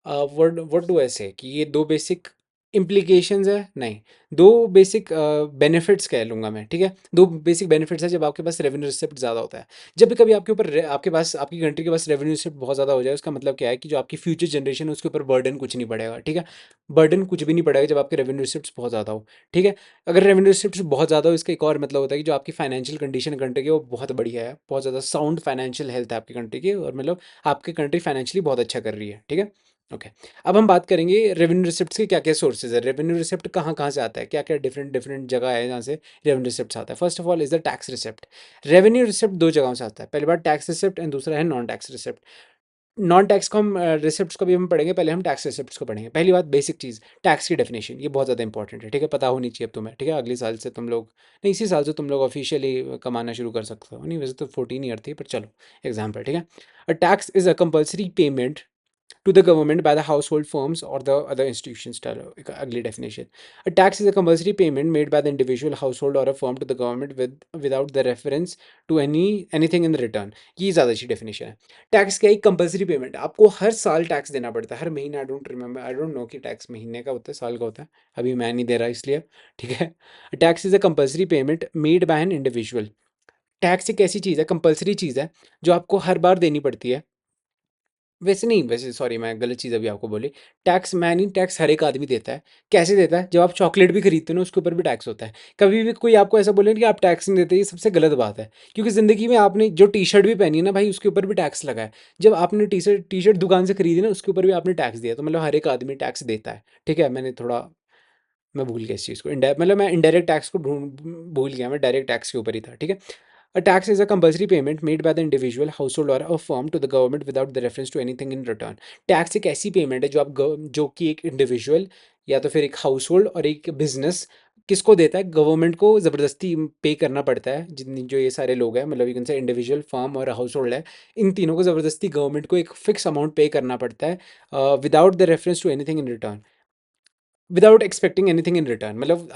व्हाट व्हाट डू आई से, कि ये दो बेसिक इम्प्लीकेशंस है, नहीं, दो बेसिक बेनिफिट्स कह लूँगा मैं, ठीक है। दो बेसिक बेनिफिट्स है जब आपके पास रेवेन्यू रिसिप्ट ज़्यादा होता है। जब भी कभी आपके ऊपर आपके पास, आपकी कंट्री के पास रेवेन्यू रिसिप्ट बहुत ज़्यादा हो जाए, उसका मतलब क्या है कि जो आपकी फ्यूचर जनरेशन है उसके ऊपर बर्डन कुछ नहीं पड़ेगा, ठीक है। बर्डन कुछ भी नहीं पड़ेगा जब आपके रेवेन्यू रिसिप्ट बहुत ज़्यादा हो, ठीक है। अगर रेवेन्यू रिसिप्ट बहुत ज़्यादा हो, इसका एक और मतलब होता है कि जो आपकी फाइनेंशियल कंडीशन कंट्री की वो बहुत बढ़िया है, बहुत ज़्यादा साउंड फाइनेंशियल हेल्थ है आपकी कंट्री की, और मतलब आपकी कंट्री फाइनेंशियली बहुत अच्छा कर रही है, ठीक है। ओके, अब हम बात करेंगे रेवेन्यू रिसिप्ट्स के क्या क्या सोर्सेज है, रेवेन्यू रिसिप्ट कहाँ कहाँ से आता है, क्या क्या डिफरेंट डिफरेंट जगह है जहाँ से रेवेन्यू रिसिप्ट आता है। First of all is the tax receipt. Revenue receipt दो जगहों से आता है, पहली बार टैक्स रिसिप्ट एंड दूसरा है non tax receipt. Non tax को हम रिसिप्ट्स को भी हम पढ़ेंगे, पहले हम टैक्स रिसिप्ट्स को पढ़ेंगे। पहली बात, बेसिक चीज़, टैक्स की डेफिनेशन, ये बहुत ज़्यादा इंपॉर्टेंट है, ठीक है, पता होनी चाहिए अब तुम्हें, ठीक है। अगले साल से तुम लोग, नहीं इसी साल से तुम लोग ऑफिशियली कमाना शुरू कर सकते हो, नहीं वैसे तो 14 ईयर थी, पर चलो एग्जाम्पल, ठीक है। A tax is a compulsory payment to the government by the household firms or the other institutions. चलो एक अगली definition. A tax is a compulsory payment made by the individual household or a firm to the government without the reference to anything in the return. ये ज़्यादा अच्छी definition है। Tax क्या है? Compulsory payment, आपको हर साल टैक्स देना पड़ता है, हर महीने। I don't remember, I don't know कि टैक्स महीने का होता है साल का होता है, अभी मैं नहीं दे रहा इसलिए, ठीक है। Tax is a compulsory payment made by an individual. Tax एक ऐसी चीज़ है, कंपल्सरी चीज़ है, जो आपको हर बार देनी पड़ती है। वैसे नहीं, वैसे सॉरी, मैं गलत चीज़ अभी आपको बोली। टैक्स मैं नहीं, टैक्स हर एक आदमी देता है। कैसे देता है? जब आप चॉकलेट भी खरीदते हो ना, उसके ऊपर भी टैक्स होता है। कभी भी कोई आपको ऐसा बोले कि आप टैक्स नहीं देते, ये सबसे गलत बात है। क्योंकि ज़िंदगी में आपने जो टी शर्ट भी पहनी है ना भाई, उसके ऊपर भी टैक्स लगा है। जब आपने टी शर्ट दुकान से खरीदी ना, उसके ऊपर भी आपने टैक्स दिया, तो मतलब हर एक आदमी टैक्स देता है, ठीक है। मैं भूल गया इस चीज़ को, मतलब मैं इनडायरेक्ट टैक्स को भूल गया, मैं डायरेक्ट टैक्स के ऊपर ही था, ठीक है। A tax is a compulsory payment made by the individual, household or a firm to the government without the reference to anything in return. Tax एक ऐसी पेमेंट है जो जो कि एक इंडिविजुअल या तो फिर एक हाउस होल्ड और एक बिजनेस किसको देता है, गवर्नमेंट को ज़बरदस्ती पे करना पड़ता है। जितनी जो ये सारे लोग हैं, मतलब यू से इंडिविजुअल, फर्म और हाउस होल्ड है, इन तीनों को ज़बरदस्ती गवर्नमेंट को एक फिक्स अमाउंट पे करना पड़ता है, without the reference to anything in return, without expecting anything in return. मतलब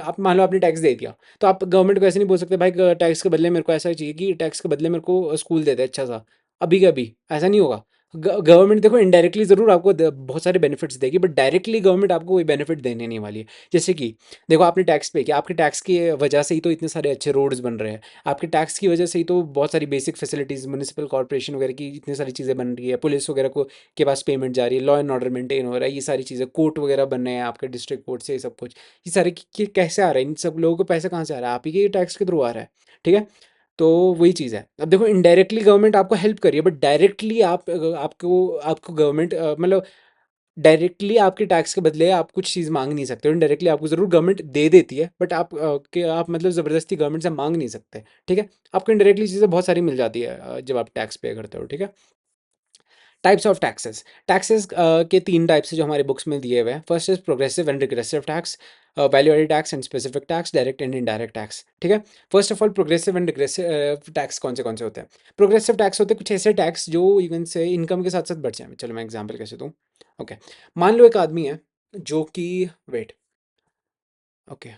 आप मान लो आपने टैक्स दे दिया, तो आप गवर्नमेंट को ऐसे नहीं बोल सकते भाई टैक्स के बदले मेरे को ऐसा चाहिए कि टैक्स के बदले मेरे को स्कूल दे दे अच्छा सा, अभी के अभी। ऐसा नहीं होगा। गवर्नमेंट देखो इनडायरेक्टली ज़रूर आपको बहुत सारे बेनिफिट्स देगी, बट डायरेक्टली गवर्नमेंट आपको कोई बेनिफिट देने नहीं वाली है। जैसे कि देखो, आपने टैक्स पे किया, आपके टैक्स की वजह से ही तो इतने सारे अच्छे रोड्स बन रहे हैं, आपके टैक्स की वजह से ही तो बहुत सारी बेसिक फैसिलिटीज़, म्यूनिसिपल कॉर्पोरेशन वगैरह की इतनी सारी चीज़ें बन रही है, पुलिस वगैरह को के पास पेमेंट जा रही है, लॉ एंड ऑर्डर मेंटेन हो रहा है, ये सारी चीज़ें, कोर्ट वगैरह बन रहे हैं आपके डिस्ट्रिक्ट कोर्ट से, ये सब कुछ, ये सारे कैसे आ रहा है, इन सब लोगों को पैसा कहाँ से आ रहा है, आप ही के टैक्स के थ्रू आ रहा है, ठीक है। तो वही चीज़ है। अब देखो, इनडायरेक्टली गवर्नमेंट आपको हेल्प कर रही है, बट डायरेक्टली आपको आपको गवर्नमेंट मतलब डायरेक्टली आपके टैक्स के बदले आप कुछ चीज़ मांग नहीं सकते हो। इनडायरेक्टली आपको ज़रूर गवर्नमेंट दे देती है, बट आप मतलब ज़बरदस्ती गवर्नमेंट से मांग नहीं सकते, ठीक है। आपको इनडायरेक्टली चीज़ें बहुत सारी मिल जाती है जब आप टैक्स पे करते हो, ठीक है। टाइप्स ऑफ टैक्सेस, टैक्सेस के तीन टाइप्स जो हमारे बुक्स में दिए हुए हैं। First is progressive and regressive tax, value added tax and specific tax, direct and indirect tax, ठीक है। First of all, progressive and regressive tax कौन से होते हैं? प्रोग्रेसिव टैक्स होते हैं कुछ ऐसे टैक्स जो इवन से इनकम के साथ साथ बढ़ जाए। चलो मैं एग्जाम्पल कैसे दूँ। ओके, मान लो एक आदमी है जो कि, वेट, ओके,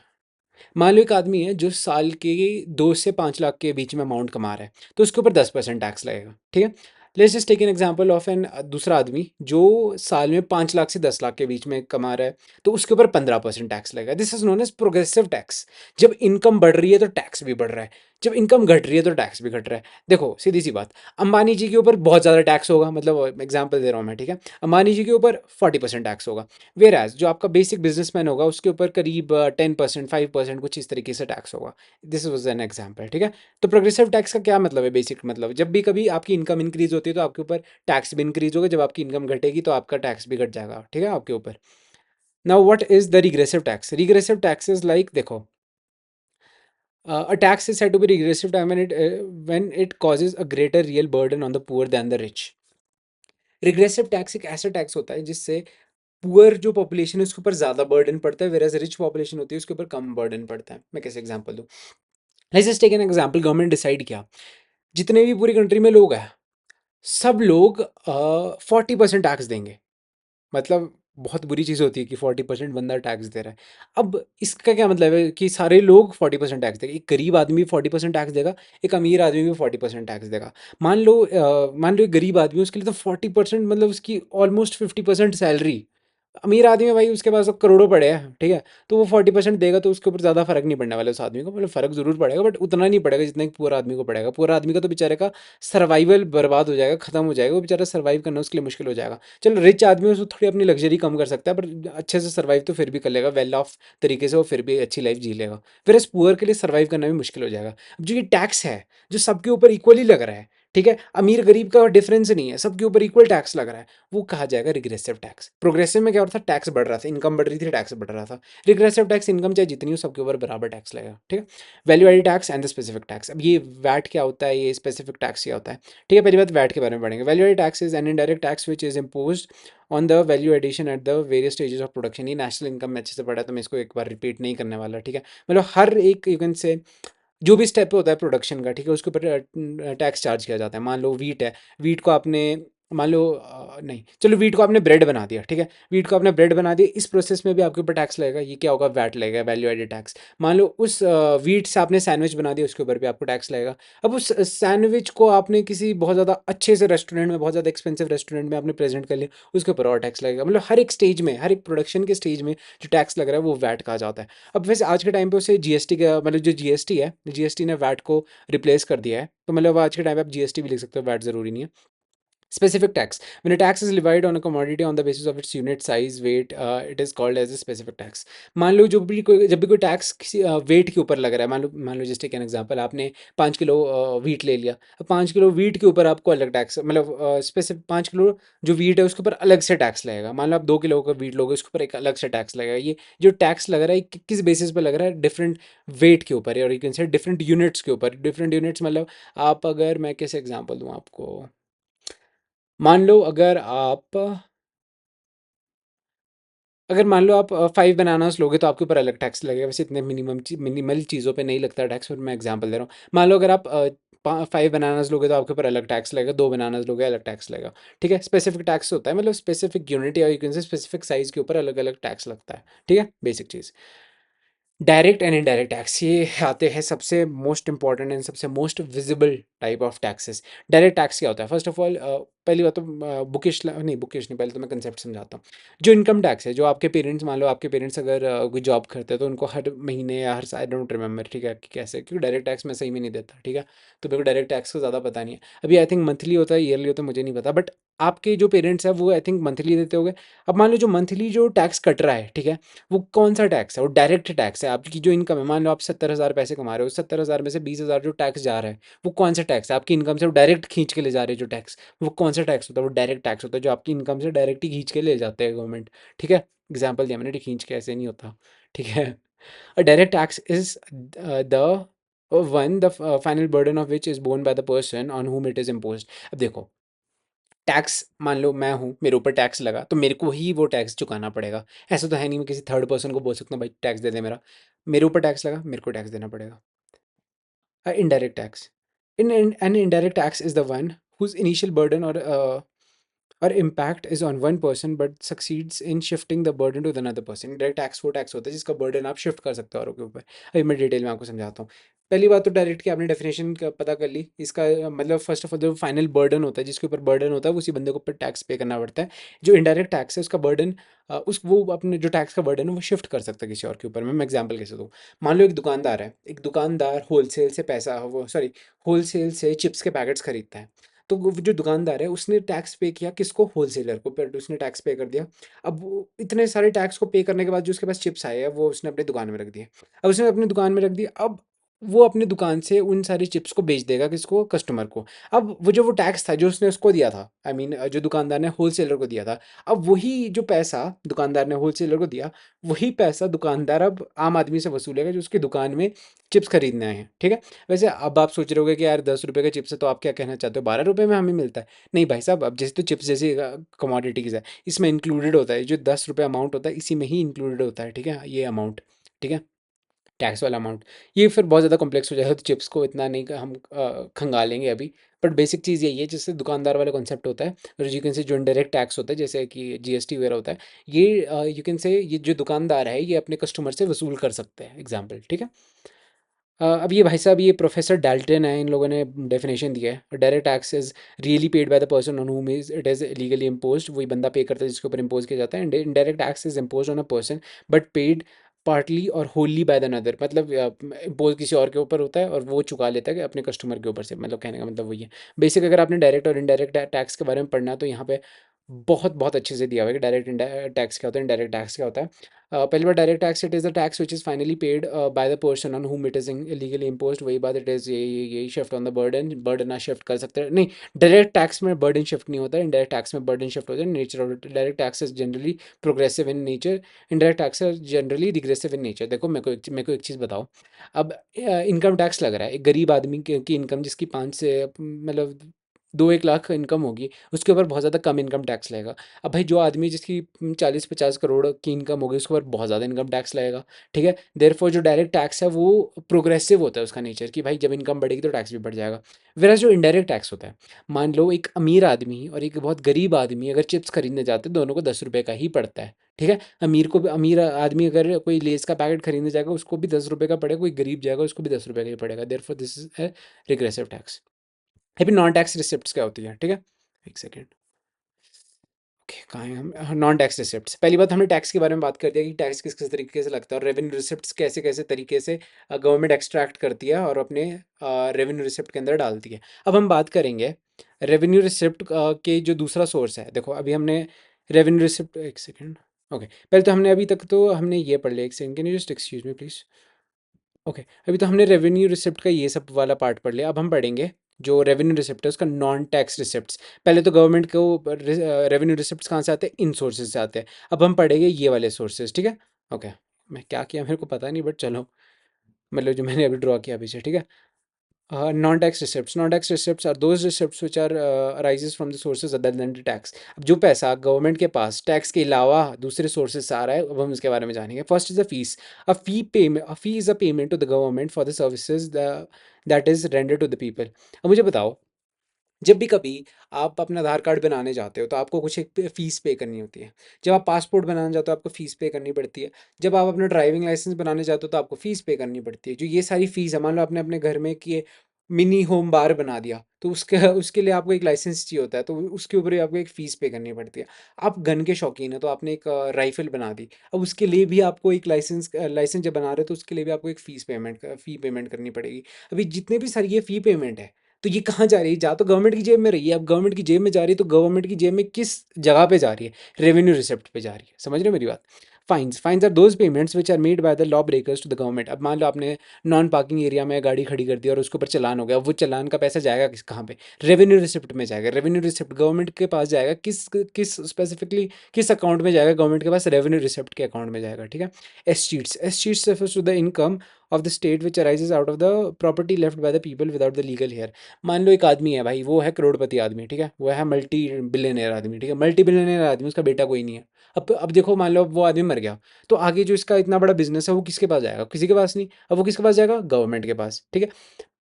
मान लो एक आदमी है जो साल के 2 से 5 लाख के बीच में अमाउंट कमा रहा है, तो उसके ऊपर 10% टैक्स लगेगा, ठीक है। Let's just take an example of an दूसरा आदमी जो साल में 5 लाख से 10 लाख के बीच में कमा रहा है, तो उसके ऊपर 15% टैक्स लगेगा। This is known as progressive tax. जब इनकम बढ़ रही है तो टैक्स भी बढ़ रहा है, जब इनकम घट रही है तो टैक्स भी घट रहा है। देखो सीधी सी बात, अंबानी जी के ऊपर बहुत ज़्यादा टैक्स होगा, मतलब एग्जांपल दे रहा हूँ मैं, ठीक है। अंबानी जी के ऊपर 40% टैक्स होगा, वेयर एज जो आपका बेसिक बिजनेसमैन होगा उसके ऊपर करीब 10%, 5% कुछ इस तरीके से टैक्स होगा। दिस वॉज एन एग्जाम्पल, ठीक है। तो प्रोग्रेसिव टैक्स का क्या मतलब है? बेसिक मतलब जब भी कभी आपकी इनकम इंक्रीज होती है तो आपके ऊपर टैक्स भी इंक्रीज होगा, जब आपकी इनकम घटेगी तो आपका टैक्स भी घट जाएगा, ठीक है, आपके ऊपर। Now what is the regressive tax? Regressive tax is like, देखो, a tax is said to be regressive time when it causes a greater real burden on the poor than the rich. Regressive tax एक ऐसा tax होता है जिससे poor जो population है उसके ऊपर ज़्यादा बर्डन पड़ता है, वेराज रिच पॉपुलेशन होती है उसके ऊपर कम बर्डन पड़ता है। मैं कैसे एग्जांपल दूँ? Let's just take an example. Government decide किया जितने भी पूरी कंट्री में लोग हैं सब लोग 40% टैक्स देंगे। मतलब बहुत बुरी चीज़ होती है कि 40% बंदा टैक्स दे रहा है। अब इसका क्या मतलब है कि सारे लोग 40% टैक्स देंगे। एक गरीब आदमी भी 40% टैक्स देगा, एक अमीर आदमी भी 40% टैक्स देगा। मान लो एक गरीब आदमी, उसके लिए तो 40% मतलब उसकी ऑलमोस्ट 50% सैलरी। अमीर आदमी है भाई, उसके पास तो करोड़ों पड़े हैं, ठीक है, तो वो 40% देगा तो उसके ऊपर ज़्यादा फर्क नहीं पड़ने वाला उस आदमी को। मतलब फ़र्क ज़रूर पड़ेगा बट उतना नहीं पड़ेगा जितना कि पूरा आदमी को पड़ेगा। पूरा आदमी का तो बेचारे का सर्वाइवल बर्बाद हो जाएगा, ख़त्म हो जाएगा, वो बेचारा सर्वाइव करना उसके लिए मुश्किल हो जाएगा। चलो रिच आदमी है, उसको थोड़ी अपनी लग्जरी कम कर सकता है पर अच्छे से सर्वाइव तो फिर भी कर लेगा, वेल ऑफ तरीके से वो फिर भी अच्छी लाइफ जी लेगा। फिर इस पुअर के लिए सर्वाइव करना भी मुश्किल हो जाएगा। अब जो ये टैक्स है जो सबके ऊपर इक्वली लग रहा है, ठीक है, अमीर गरीब का डिफरेंस नहीं है, सबके ऊपर इक्वल टैक्स लग रहा है, वो कहा जाएगा रिग्रेसिव टैक्स। प्रोग्रेसिव में क्या हो रहा था? टैक्स बढ़ रहा था, इनकम बढ़ रही थी, टैक्स बढ़ रहा था। रिग्रेसिव टैक्स, इनकम चाहे जितनी हो सबके ऊपर बराबर टैक्स लगेगा, ठीक है। Value added tax and the specific tax. अब ये वैट क्या होता है, ये स्पेसिफिक टैक्स क्या होता है, ठीक है। पहली बात वैट के बारे में पढ़ेंगे। Value added tax is an indirect tax which is impose on the value addition at the various stages of production. ये नेशनल इनकम में अच्छे से पढ़ा है तो मैं इसको एक बार रिपीट नहीं करने वाला, ठीक है। मतलब हर एक यू कैन से जो भी स्टेप होता है प्रोडक्शन का, ठीक है, उसके ऊपर टैक्स चार्ज किया जाता है। मान लो वीट है, वीट को आपने, मान लो नहीं चलो वीट को आपने ब्रेड बना दिया, ठीक है, वीट को आपने ब्रेड बना दिया, इस प्रोसेस में भी आपके ऊपर टैक्स लगेगा। ये क्या होगा? वैट लगेगा, वैल्यू एडेड टैक्स। मान लो उस वीट से आपने सैंडविच बना दिया, उसके ऊपर भी आपको टैक्स लगेगा। अब उस सैंडविच को आपने किसी बहुत ज़्यादा अच्छे से रेस्टोरेंट में, बहुत ज़्यादा एक्सपेंसिव रेस्टोरेंट में आपने प्रेजेंट कर लिया, उसके ऊपर और टैक्स लगेगा। मतलब हर एक स्टेज में, हर एक प्रोडक्शन के स्टेज में जो टैक्स लग रहा है वो वैट कहा जाता है। अब वैसे आज के टाइम पे उसे जीएसटी का, मतलब जो जीएसटी है, जीएसटी ने वैट को रिप्लेस कर दिया है, तो मतलब आज के टाइम पे आप जीएसटी भी लिख सकते हो, वैट ज़रूरी नहीं है। Specific tax. When a tax is levied on a commodity on the basis of its unit size, weight, it is called as a specific tax. मान लो जब भी कोई टैक्स किसी वेट के ऊपर लग रहा है, मान लो जस्ट टेक एन एग्जांपल, आपने 5 किलो वीट ले लिया। अब 5 किलो वीट के ऊपर आपको अलग टैक्स, मतलब स्पेसिफिक 5 किलो जो वीट है उसके ऊपर अलग से टैक्स लगेगा। मान लो आप 2 किलो का वीट लोगे, उसके ऊपर एक अलग से टैक्स लगेगा। ये जो टैक्स लग रहा है किस बेसिस पे लग रहा है? डिफरेंट वेट के ऊपर है, और यू कैन से डिफरेंट यूनिट्स के ऊपर। डिफरेंट यूनिट्स मतलब आप, अगर मैं कैसे एग्जांपल दूँ आपको, मान लो अगर मान लो आप 5 बनानास लोगे तो आपके ऊपर अलग टैक्स लगेगा। वैसे इतने मिनिमल चीज़ों पे नहीं लगता टैक्स, पर मैं एग्जांपल दे रहा हूँ। मान लो अगर आप 5 बनानास लोगे तो आपके ऊपर अलग टैक्स लगेगा, 2 बनानास लोगे अलग टैक्स लगेगा, ठीक है। स्पेसिफिक टैक्स होता है, मतलब स्पेसिफिक यूनिट या यू कैन से स्पेसिफिक साइज के ऊपर अलग अलग टैक्स लगता है, ठीक है, basic cheese. Direct and indirect tax, ये आते हैं सबसे मोस्ट इंपॉर्टेंट एंड सबसे most visible type of taxes. Direct tax क्या होता है? फर्स्ट ऑफ ऑल पहली बात तो बुकिश नहीं, पहले तो मैं कंसेप्ट समझाता हूँ। जो इनकम टैक्स है, जो आपके पेरेंट्स, मान लो आपके पेरेंट्स अगर कोई जॉब करते हैं तो उनको हर महीने या हर साल, आई डोंट रिमेंबर, ठीक है, कि कैसे, क्योंकि डायरेक्ट टैक्स मैं सही में नहीं देता, ठीक है, तो मेरे को डायरेक्ट टैक्स का ज़्यादा पता नहीं है। अभी आई थिंक मंथली होता है, ईयरली होता है, मुझे नहीं पता, बट आपके जो पेरेंट्स हैं वो आई थिंक मंथली देते होंगे। अब मान लो जो मंथली जो टैक्स कट रहा है, ठीक है, वो कौन सा टैक्स है? वो डायरेक्ट टैक्स है। आपकी जो इनकम है, मान लो आप 70,000 पैसे कमा रहे हो, 70,000 में से 20,000 जो टैक्स जा रहा है वो कौन सा टैक्स है? आपकी इनकम से वो डायरेक्ट खींच के ले जा रहे हैं जो टैक्स, वो कौन सा टैक्स होता है? वो डायरेक्ट टैक्स होता है, जो आपकी इनकम से डायरेक्ट ही खींच के ले जाते हैं गवर्नमेंट, ठीक है। एग्जाम्पल दिया मैंने, खींच के ऐसे नहीं होता, ठीक है। A direct tax is the one the final burden of which is borne by the person on whom it is imposed। अब देखो, टैक्स, मान लो मैं हूँ, मेरे ऊपर टैक्स लगा तो मेरे को ही वो टैक्स चुकाना पड़ेगा। ऐसा तो है नहीं मैं किसी थर्ड पर्सन को बोल सकता हूँ भाई टैक्स दे दे मेरा। मेरे ऊपर टैक्स लगा, मेरे को टैक्स देना पड़ेगा। Indirect tax, in an indirect tax is the one whose initial burden or impact is on one person but succeeds in shifting the burden to another person। Direct tax वो tax होता है जिसका burden आप shift कर सकते हो औरों के ऊपर। अभी मैं डिटेल में आपको समझाता हूँ। पहली बात तो डायरेक्ट की आपने डेफिनेशन का पता कर ली। इसका मतलब फर्स्ट ऑफ ऑल जो फाइनल बर्डन होता है, जिसके ऊपर बर्डन होता है, वो उसी बंदे को ऊपर टैक्स पे करना पड़ता है। जो इनडायरेक्ट टैक्स है उसका बर्डन उस वो अपने जो टैक्स का बर्डन है वो शिफ्ट कर सकता है किसी और के ऊपर। मैं एग्जांपल कैसे दूँ? मान लो एक दुकानदार है, एक दुकानदार होलसेल से पैसा वो सॉरी होलसेल से चिप्स के पैकेट्स खरीदता है। तो वो जो दुकानदार है उसने टैक्स पे किया किसको? होलसेलर को, पर उसने टैक्स पे कर दिया। अब वो इतने सारे टैक्स को पे करने के बाद जो उसके पास चिप्स आए हैं वो उसने अपनी दुकान में रख दिए। अब उसने अपनी दुकान में रख दिया, अब वो अपनी दुकान से उन सारी चिप्स को बेच देगा किसको? कस्टमर को। अब वो जो वो टैक्स था जो उसने उसको दिया था, आई मीन जो दुकानदार ने होलसेलर को दिया था, अब वही जो पैसा दुकानदार ने होलसेलर को दिया, वही पैसा दुकानदार अब आम आदमी से वसूलेगा जो उसकी दुकान में चिप्स खरीदने आए हैं, ठीक है? वैसे अब आप सोच रहे होगे कि यार 10 रुपये का चिप्स है तो आप क्या कहना चाहते हो, 12 रुपये में हमें मिलता है? नहीं भाई साहब, अब जैसे तो चिप्स जैसी कमोडिटीज़ है, इसमें इंक्लूडेड होता है जो 10 रुपये अमाउंट होता है, इसी में ही इंक्लूडेड होता है, ठीक है, ये अमाउंट, ठीक है, टैक्स वाला अमाउंट। ये फिर बहुत ज़्यादा कॉम्प्लेक्स हो जाएगा तो चिप्स को इतना नहीं हम खंगालेंगे अभी। बट बेसिक चीज़ यही है, जिससे दुकानदार वाला कॉन्सेप्ट होता है और यू कैन से जो इनडायरेक्ट टैक्स होता है जैसे कि जीएसटी वगैरह होता है, ये यू कैन से ये जो दुकानदार है ये अपने कस्टमर से वसूल कर सकते हैं, एग्जाम्पल, ठीक है। अब ये भाई साहब ये प्रोफेसर डाल्टन है, इन लोगों ने डेफिनेशन दिया है, direct tax is really paid by the person on हुम is it is legally imposed. वही बंदा पे करता है जिसके ऊपर इम्पोज किया जाता है। Indirect tax is impose on a person but paid partly और होली बाय द अनदर, मतलब इम्पोज किसी और के ऊपर होता है और वो चुका लेता है अपने कस्टमर के ऊपर से, मतलब कहने का मतलब वही है। बेसिक अगर आपने डायरेक्ट और इनडायरेक्ट टैक्स के बारे में पढ़ना है तो यहाँ पे बहुत बहुत अच्छे से दिया हुआ है कि डायरेक्ट टैक्स क्या होता है, इनडायरेक्ट टैक्स क्या होता है। पहली बार direct tax, it is the tax which is finally paid by the person on whom it is illegally imposed. वही बात, इट इज़ ये shift on the burden, burden ना शिफ्ट कर सकते हैं नहीं। डायरेक्ट टैक्स में बर्डन शिफ्ट नहीं होता है, इनडायरेक्ट टैक्स में बर्डन शिफ्ट होता है। Nature of direct tax is generally progressive in nature, indirect tax is generally regressive in nature. देखो मेरे को एक चीज़ बताओ। अब इनकम टैक्स लग रहा है एक गरीब आदमी की इनकम जिसकी 5 से मतलब 2-1 लाख इनकम होगी, उसके ऊपर बहुत ज़्यादा कम इनकम टैक्स लगेगा। अब भाई जो आदमी जिसकी 40-50 करोड़ की इनकम होगी उसके ऊपर बहुत ज़्यादा इनकम टैक्स लगेगा, ठीक है। देयरफॉर जो डायरेक्ट टैक्स है वो प्रोग्रेसिव होता है उसका नेचर, कि भाई जब इनकम बढ़ेगी तो टैक्स भी बढ़ जाएगा। वेराज जो इनडायरेक्ट टैक्स होता है, मान लो एक अमीर आदमी और एक बहुत गरीब आदमी अगर चिप्स खरीदने जाते हैं, दोनों को 10 रुपये का ही पड़ता है, ठीक है। अमीर आदमी अगर कोई लेस का पैकेट खरीदने जाएगा उसको भी 10 रुपये का पड़ेगा, कोई गरीब जाएगा उसको भी 10 रुपये का ही पड़ेगा। Therefore this is a regressive tax. अभी नॉन टैक्स रिसिप्ट्स क्या होती है, ठीक है। एक सेकेंड, ओके कहाँ हैं हम? Non tax receipts. पहली बात हमने टैक्स के बारे में बात कर दिया कि टैक्स किस किस तरीके से लगता है, और रेवेन्यू रिसिप्ट्स कैसे कैसे तरीके से गवर्नमेंट एक्सट्रैक्ट करती है और अपने रेवेन्यू रिसिप्ट के अंदर डालती है। अब हम बात करेंगे रेवेन्यू रिसिप्ट के जो दूसरा सोर्स है। देखो अभी हमने रेवेन्यू रिसिप्ट, एक सेकेंड, ओके पहले तो हमने अभी तक तो हमने ये पढ़ लिया। एक second, can you just excuse me please. Okay अभी तो हमने रेवेन्यू रिसिप्ट का ये सब वाला पार्ट पढ़ लिया। अब हम पढ़ेंगे जो रेवेन्यू रिसिप्ट है उसका नॉन टैक्स रिसिप्ट्स। पहले तो गवर्नमेंट को रेवेन्यू रिसिप्ट्स कहाँ से आते हैं? इन सोर्सेज से आते हैं। अब हम पढ़ेंगे ये वाले सोर्सेज, ठीक है। ओके, मैं क्या किया मेरे को पता नहीं, बट चलो, मतलब जो मैंने अभी ड्रॉ किया पीछे, ठीक है। Non-tax receipts. Non-tax receipts are those receipts which are arises from the sources other than the tax. अब जो पैसा गवर्नमेंट के पास टैक्स के अलावा दूसरे सोर्सेज से आ रहा है, अब हम इसके बारे में जानेंगे। First is a fees. A fee is a payment to the government for the services that is render to the people. अब मुझे बताओ, जब भी कभी आप अपना आधार कार्ड बनाने जाते हो तो आपको कुछ एक फ़ीस पे करनी होती है। जब आप पासपोर्ट बनाने जाते हो आपको फ़ीस पे करनी पड़ती है। जब आप अपना ड्राइविंग लाइसेंस बनाने जाते हो तो आपको फ़ीस पे करनी पड़ती है। जो ये सारी फ़ीस है, मान लो आपने अपने घर में कि मिनी होम बार बना दिया तो उसके उसके लिए आपको एक लाइसेंस चाहिए होता है, तो उसके ऊपर भी आपको एक फ़ीस पे करनी पड़ती है। आप गन के शौकीन हैं तो आपने एक राइफ़ल बना दी, अब उसके लिए भी आपको एक लाइसेंस जब बना रहे हो तो उसके लिए भी आपको एक फ़ी पेमेंट करनी पड़ेगी। अभी जितने भी सारी ये फ़ी पेमेंट है, तो ये कहाँ जा रही है? जा तो गवर्नमेंट की जेब में रही है। अब गवर्नमेंट की जेब में जा रही है तो गवर्नमेंट की जेब में किस जगह पे जा रही है? रेवेन्यू रिसिप्ट पे जा रही है। समझ रहे हो मेरी बात? Fines are those payments which are made by the law breakers to the government. अब मान लो आपने नॉन पार्किंग एरिया में गाड़ी खड़ी कर दी और उसके ऊपर चालान हो गया, वो चालान का पैसा जाएगा कहाँ पे? रेवेन्यू रिसिप्ट में जाएगा। रेवेन्यू रिसिप्ट गवर्नमेंट के पास जाएगा, किस किस स्पेसिफिकली किस अकाउंट में जाएगा? गवर्नमेंट के पास रेवेन्यू रिसिप्ट के अकाउंट में जाएगा, ठीक है। Escheats refers to the income of the state which arises out of the property left by the people without the legal heir. मान लो एक आदमी है भाई, वो है करोड़पति आदमी, ठीक है, वो है मल्टी बिलियनर आदमी, ठीक है, मल्टी बिलियनर आदमी, उसका बेटा कोई नहीं है। अब देखो, मान लो अब वो आदमी मर गया, तो आगे जो इसका इतना बड़ा बिजनेस है वो किसके पास जाएगा? किसी के पास नहीं। अब वो किसके पास जाएगा? गवर्नमेंट के पास, ठीक है।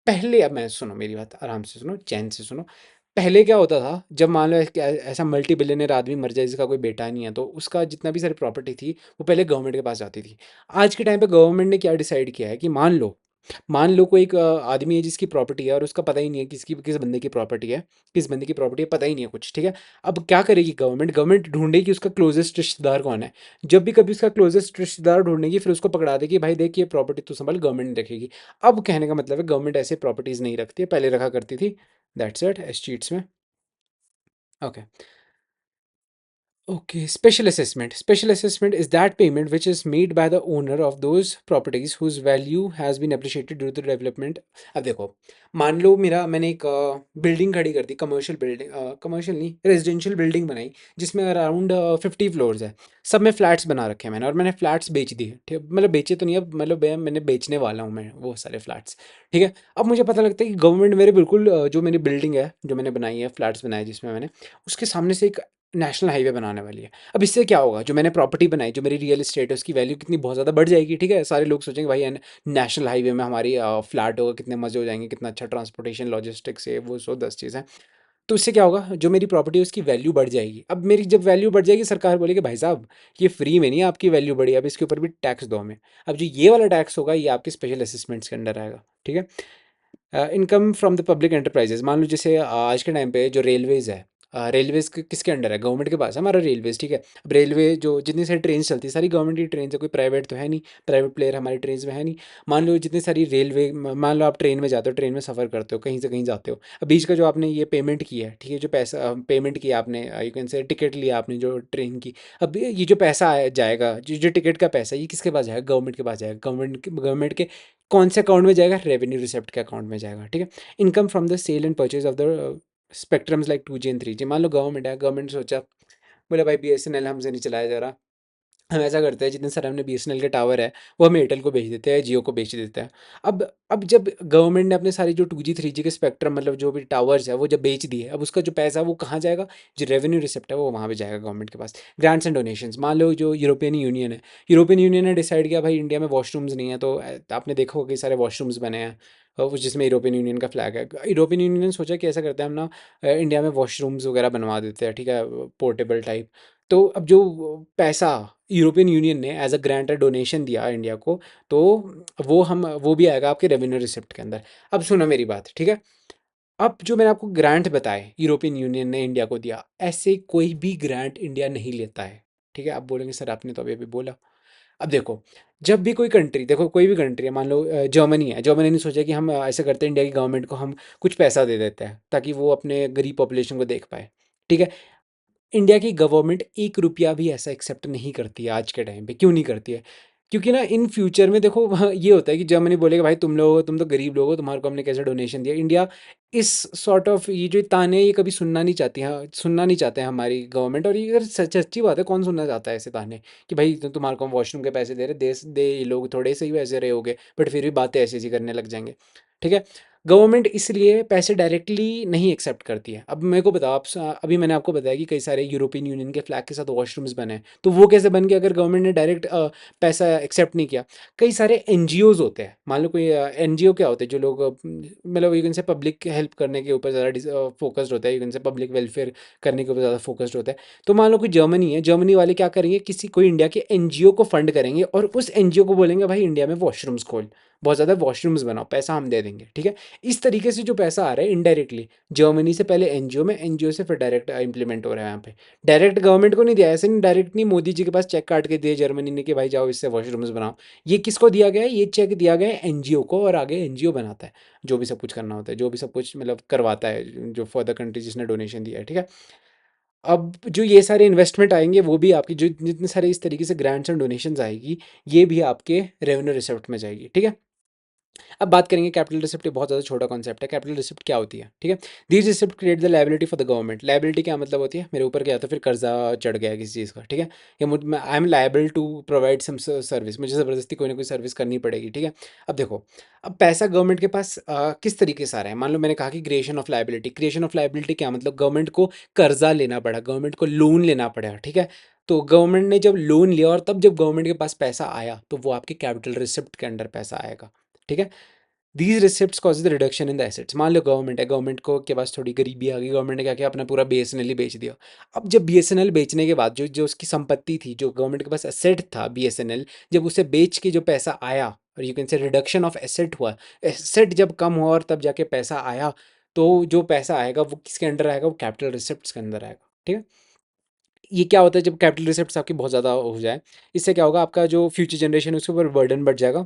पहले, अब मैं सुनो मेरी बात, आराम से सुनो, चैन से सुनो। पहले क्या होता था, जब मान लो ऐसा मल्टी बिलियनर आदमी मर जाए जिसका कोई बेटा नहीं है, तो उसका जितना भी सारी प्रॉपर्टी थी वो पहले गवर्नमेंट के पास जाती थी। आज के टाइम पे गवर्नमेंट ने क्या डिसाइड किया है कि मान लो मान लो कोई एक आदमी है जिसकी प्रॉपर्टी है और उसका पता ही नहीं है किसकी किस बंदे की प्रॉपर्टी है, किस बंदे की प्रॉपर्टी है, पता ही नहीं है कुछ, ठीक है। अब क्या करेगी गवर्नमेंट? गवर्नमेंट ढूंढेगी उसका क्लोजेस्ट रिश्तेदार कौन है। जब भी कभी उसका क्लोजेस्ट रिश्तेदार ढूंढेगी फिर उसको पकड़ा देगी, भाई देख ये प्रॉपर्टी तू संभाल, गवर्नमेंट नहीं रखेगी। अब कहने का मतलब है गवर्नमेंट ऐसे प्रॉपर्टीज नहीं रखती है, पहले रखा करती थी। दैट्स इट एस चीट्स में। Okay. Okay, special assessment. Special assessment is that payment which is made by the owner of those properties whose value has been appreciated due to development. अब देखो, मान लो मैंने एक बिल्डिंग खड़ी कर दी, commercial building, commercial नहीं, residential building बनाई जिसमें अराउंड 50 फ्लोर्स है। सब में फ्लैट्स बना रखे हैं मैंने, और मैंने फ्लैट्स बेच दिए, ठीक है, मतलब बेचे तो नहीं, अब मतलब मैंने बेचने वाला हूँ मैं वो सारे फ्लैट्स, ठीक है। अब मुझे पता लगता है कि गवर्नमेंट मेरे बिल्कुल जो मेरी बिल्डिंग है जो मैंने बनाई है, फ्लैट्स बनाए जिसमें मैंने, उसके सामने से एक नेशनल हाईवे बनाने वाली है। अब इससे क्या होगा, जो मैंने प्रॉपर्टी बनाई, जो मेरी रियल एस्टेट है, उसकी वैल्यू कितनी बहुत ज़्यादा बढ़ जाएगी, ठीक है। सारे लोग सोचेंगे भाई नेशनल हाईवे में हमारी फ्लैट होगा, कितने मज़े हो जाएंगे, कितना अच्छा ट्रांसपोर्टेशन लॉजिस्टिक्स है, वो 110 चीज़ें। तो इससे क्या होगा, जो मेरी प्रॉपर्टी है उसकी वैल्यू बढ़ जाएगी। अब मेरी जब वैल्यू बढ़ जाएगी, सरकार बोलेगी भाई साहब ये फ्री में नहीं है, आपकी वैल्यू बढ़ी, अब इसके ऊपर भी टैक्स दो हमें। अब जो ये वाला टैक्स होगा ये आपके स्पेशल असेसमेंट्स के अंडर आएगा, ठीक है। Income from the public enterprises, मान लो जैसे आज के टाइम पे जो रेलवेज़ है, रेलवेज किसके अंडर है, गवर्नमेंट के पास है हमारा रेलवेज, ठीक है। अब रेलवे जो जितनी सारी ट्रेन चलती है सारी गवर्नमेंट की ट्रेन है, कोई प्राइवेट तो है नहीं, प्राइवेट प्लेयर हमारी ट्रेन में है नहीं। मान लो जितनी सारी रेलवे, मान लो आप ट्रेन में जाते हो, ट्रेन में सफ़र करते हो, कहीं से कहीं जाते हो, अब बीच का जो आपने ये पेमेंट किया है, ठीक है, जो पैसा पेमेंट किया आपने, यू कैन से टिकट लिया आपने जो ट्रेन की, अब ये जो पैसा जाएगा, जो टिकट का पैसा, ये किसके पास जाएगा, गवर्नमेंट के पास जाएगा। गवर्नमेंट के कौन से अकाउंट में जाएगा, रेवेन्यू रिसिप्ट के अकाउंट में जाएगा, ठीक है। Income from the sale and purchase of the spectrums like 2G and 3G, मान लो गवर्नमेंट है, गवर्नमेंट सोचा, बोले भाई BSNL हमसे नहीं चलाया जा रहा, हम ऐसा करते हैं जितने सारे हमने BSNL के टावर है वो हम एयरटेल को बेच देते हैं, जियो को बेच देते हैं। अब जब गवर्नमेंट ने अपने सारी जो 2G 3G के स्पेक्ट्रम, मतलब जो भी टावर्स है वो जब बेच दिए, अब उसका जो पैसा है वो कहाँ जाएगा, जो रेवेन्यू रिसिप्ट है वो वहाँ पे जाएगा गवर्नमेंट के पास। ग्रांट्स एंड डोनेशंस, मान लो जो यूरोपियन यूनियन है, यूरोपियन यूनियन ने डिसाइड किया भाई इंडिया में वॉशरूम्स नहीं है, तो आपने देखा होगा कई सारे वॉशरूम्स बने हैं जिसमें यूरोपियन यूनियन का फ्लैग है। यूरोपियन यूनियन ने सोचा कि ऐसा करते हैं हम ना, इंडिया में वॉशरूम्स वगैरह बनवा देते हैं, ठीक है, पोर्टेबल टाइप। तो अब जो पैसा यूरोपियन यूनियन ने एज अ ग्रांट डोनेशन दिया इंडिया को, तो वो भी आएगा आपके रेवेन्यू रिसिप्ट के अंदर। अब सुनो मेरी बात, ठीक है। अब जो मैंने आपको ग्रांट बताए यूरोपियन यूनियन ने इंडिया को दिया, ऐसे कोई भी ग्रांट इंडिया नहीं लेता है, ठीक है। आप बोलेंगे सर आपने तो अभी बोला। अब देखो, जब भी कोई कंट्री, देखो कोई भी कंट्री है, मान लो जर्मनी है, जर्मनी ने सोचा कि हम ऐसा करते हैं, इंडिया की गवर्नमेंट को हम कुछ पैसा दे देते हैं ताकि वो अपने गरीब पॉपुलेशन को देख पाए, ठीक है। इंडिया की गवर्नमेंट 1 रुपया भी ऐसा एक्सेप्ट नहीं करती है आज के टाइम पे। क्यों नहीं करती है? क्योंकि ना इन फ्यूचर में देखो वहाँ ये होता है कि जर्मनी बोलेगा भाई तुम लोग, तुम तो गरीब लोग हो, तुम्हारे को हमने कैसे डोनेशन दिया। इंडिया इस सॉर्ट ऑफ ये जो ताने हैं, ये कभी सुनना नहीं चाहती, हाँ सुनना नहीं चाहते हैं हमारी गवर्नमेंट। और ये अगर सच्ची बात है, कौन सुनना चाहता है ऐसे ताने कि भाई तुम्हारे को हम वॉशरूम के पैसे दे रहे, देश दे ये लोग थोड़े से ही वैसे रहे होगे, बट फिर भी बातें ऐसी ऐसी करने लग जाएंगे, ठीक है। गवर्नमेंट इसलिए पैसे डायरेक्टली नहीं एक्सेप्ट करती है। अब मेरे को बताओ, अभी मैंने आपको बताया कि कई सारे यूरोपियन यूनियन के फ्लैग के साथ वॉशरूम्स बने हैं, तो वो कैसे बन गए अगर गवर्नमेंट ने डायरेक्ट पैसा एक्सेप्ट नहीं किया। कई सारे एनजीओज होते हैं, मान लो कोई एनजीओ क्या होते हैं, जो लोग मतलब यू कैन से पब्लिक हेल्प करने के ऊपर ज़्यादा फोकस्ड होता है, यू कैन से पब्लिक वेलफेयर करने के ऊपर ज़्यादा फोकस्ड होता है। तो मान लो कोई जर्मनी है, जर्मनी वाले क्या करेंगे, किसी कोई इंडिया के एनजीओ को फंड करेंगे और उस एनजीओ को बोलेंगे भाई इंडिया में वॉशरूम्स खोल, बहुत ज़्यादा वॉशरूम्स बनाओ, पैसा हम दे देंगे, ठीक है। इस तरीके से जो पैसा आ रहा है इनडायरेक्टली, जर्मनी से पहले एनजीओ में, एनजीओ से फिर डायरेक्ट इम्प्लीमेंट हो रहा है यहाँ पे। डायरेक्ट गवर्नमेंट को नहीं दिया, ऐसे नहीं डायरेक्ट नहीं मोदी जी के पास चेक काट के दिए जर्मनी ने कि भाई जाओ इससे वॉशरूम्स बनाओ। ये किसको दिया गया है, ये चेक दिया गया है एनजीओ को, और आगे एनजीओ बनाता है जो भी सब कुछ करना होता है, जो भी सब कुछ मतलब करवाता है, जो फॉर द कंट्री जिसने डोनेशन दिया है, ठीक है। अब जो ये सारे इन्वेस्टमेंट आएंगे वो भी आपकी, जो जितने सारे इस तरीके से ग्रांट्स एंड डोनेशंस आएगी, ये भी आपके रेवेन्यू रिसिप्ट में जाएगी, ठीक है। अब बात करेंगे कैपिटल रिसिप्ट, बहुत ज़्यादा छोटा कॉन्सेप्ट है। कैपिटल रिसिप्ट क्या होती है, ठीक है। These receipt create the liability for the government. Liability क्या मतलब होती है, मेरे ऊपर क्या, तो फिर कर्जा चढ़ गया किसी चीज़ का, ठीक है, या I am liable to provide some service, मुझे ज़बरदस्ती कोई ना कोई सर्विस करनी पड़ेगी, ठीक है। अब देखो, अब पैसा गवर्नमेंट के पास किस तरीके से आ रहा है, मान लो मैंने कहा कि creation of liability. Creation of liability क्या मतलब, गवर्नमेंट को कर्जा लेना पड़ा, गवर्नमेंट को लोन लेना पड़ा, ठीक है। तो गवर्नमेंट ने जब लोन लिया और तब जब गवर्नमेंट के पास पैसा आया, तो वो आपके कैपिटल रिसिप्ट के अंडर पैसा आएगा, ठीक है। These receipts cause the reduction in the assets. मान लो गवर्नमेंट है, गवर्नमेंट को के पास थोड़ी गरीबी आ गई, गवर्नमेंट ने क्या किया, अपना पूरा BSNL ही बेच दिया। अब जब BSNL बेचने के बाद जो जो उसकी संपत्ति थी, जो गवर्नमेंट के पास एसेट था BSNL, जब उसे बेच के जो पैसा आया और यू कैन से रिडक्शन ऑफ एसेट हुआ। एसेट जब कम हुआ और तब जाके पैसा आया, तो जो पैसा आएगा वो किसके अंडर आएगा, वो कैपिटल रिसिप्ट्स के अंदर आएगा। ठीक है, ये क्या होता है जब कैपिटल रिसिप्ट्स आपकी बहुत ज़्यादा हो जाए, इससे क्या होगा, आपका जो फ्यूचर जनरेशन है उसके ऊपर बर्डन बढ़ जाएगा।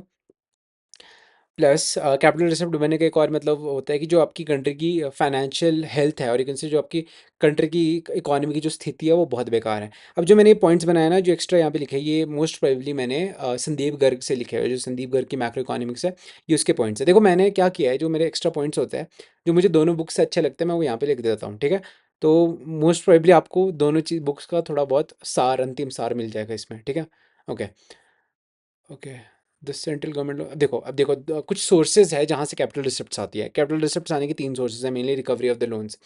प्लस कैपिटल रिसिप्ट बनने का एक और मतलब होता है कि जो आपकी कंट्री की फाइनेंशियल हेल्थ है, और एक से जो आपकी कंट्री की इकोनॉमी की जो स्थिति है वो बहुत बेकार है। अब जो मैंने ये पॉइंट्स बनाया ना, जो एक्स्ट्रा यहाँ पे लिखे हैं, ये मोस्ट प्रोबेबली मैंने संदीप गर्ग से लिखे हुए, जो संदीप गर्ग की मैक्रो इकोनॉमिक्स है, ये उसके पॉइंट्स है। देखो मैंने क्या किया है, जो मेरे एक्स्ट्रा पॉइंट्स होते हैं, जो मुझे दोनों बुक्स से अच्छे लगते हैं, मैं वो यहाँ पे लिख देता हूँ। ठीक है, तो मोस्ट प्रोबेबली आपको दोनों चीज बुक्स का थोड़ा बहुत सार, अंतिम सार मिल जाएगा इसमें। ठीक है, okay okay. The central government, देखो अब देखो, कुछ सोर्सेज है जहाँ से कैपिटल रिसिप्ट्स आती है। कैपिटल रिसिप्ट्स आने के तीन सोर्सेज है mainly, recovery of the loans.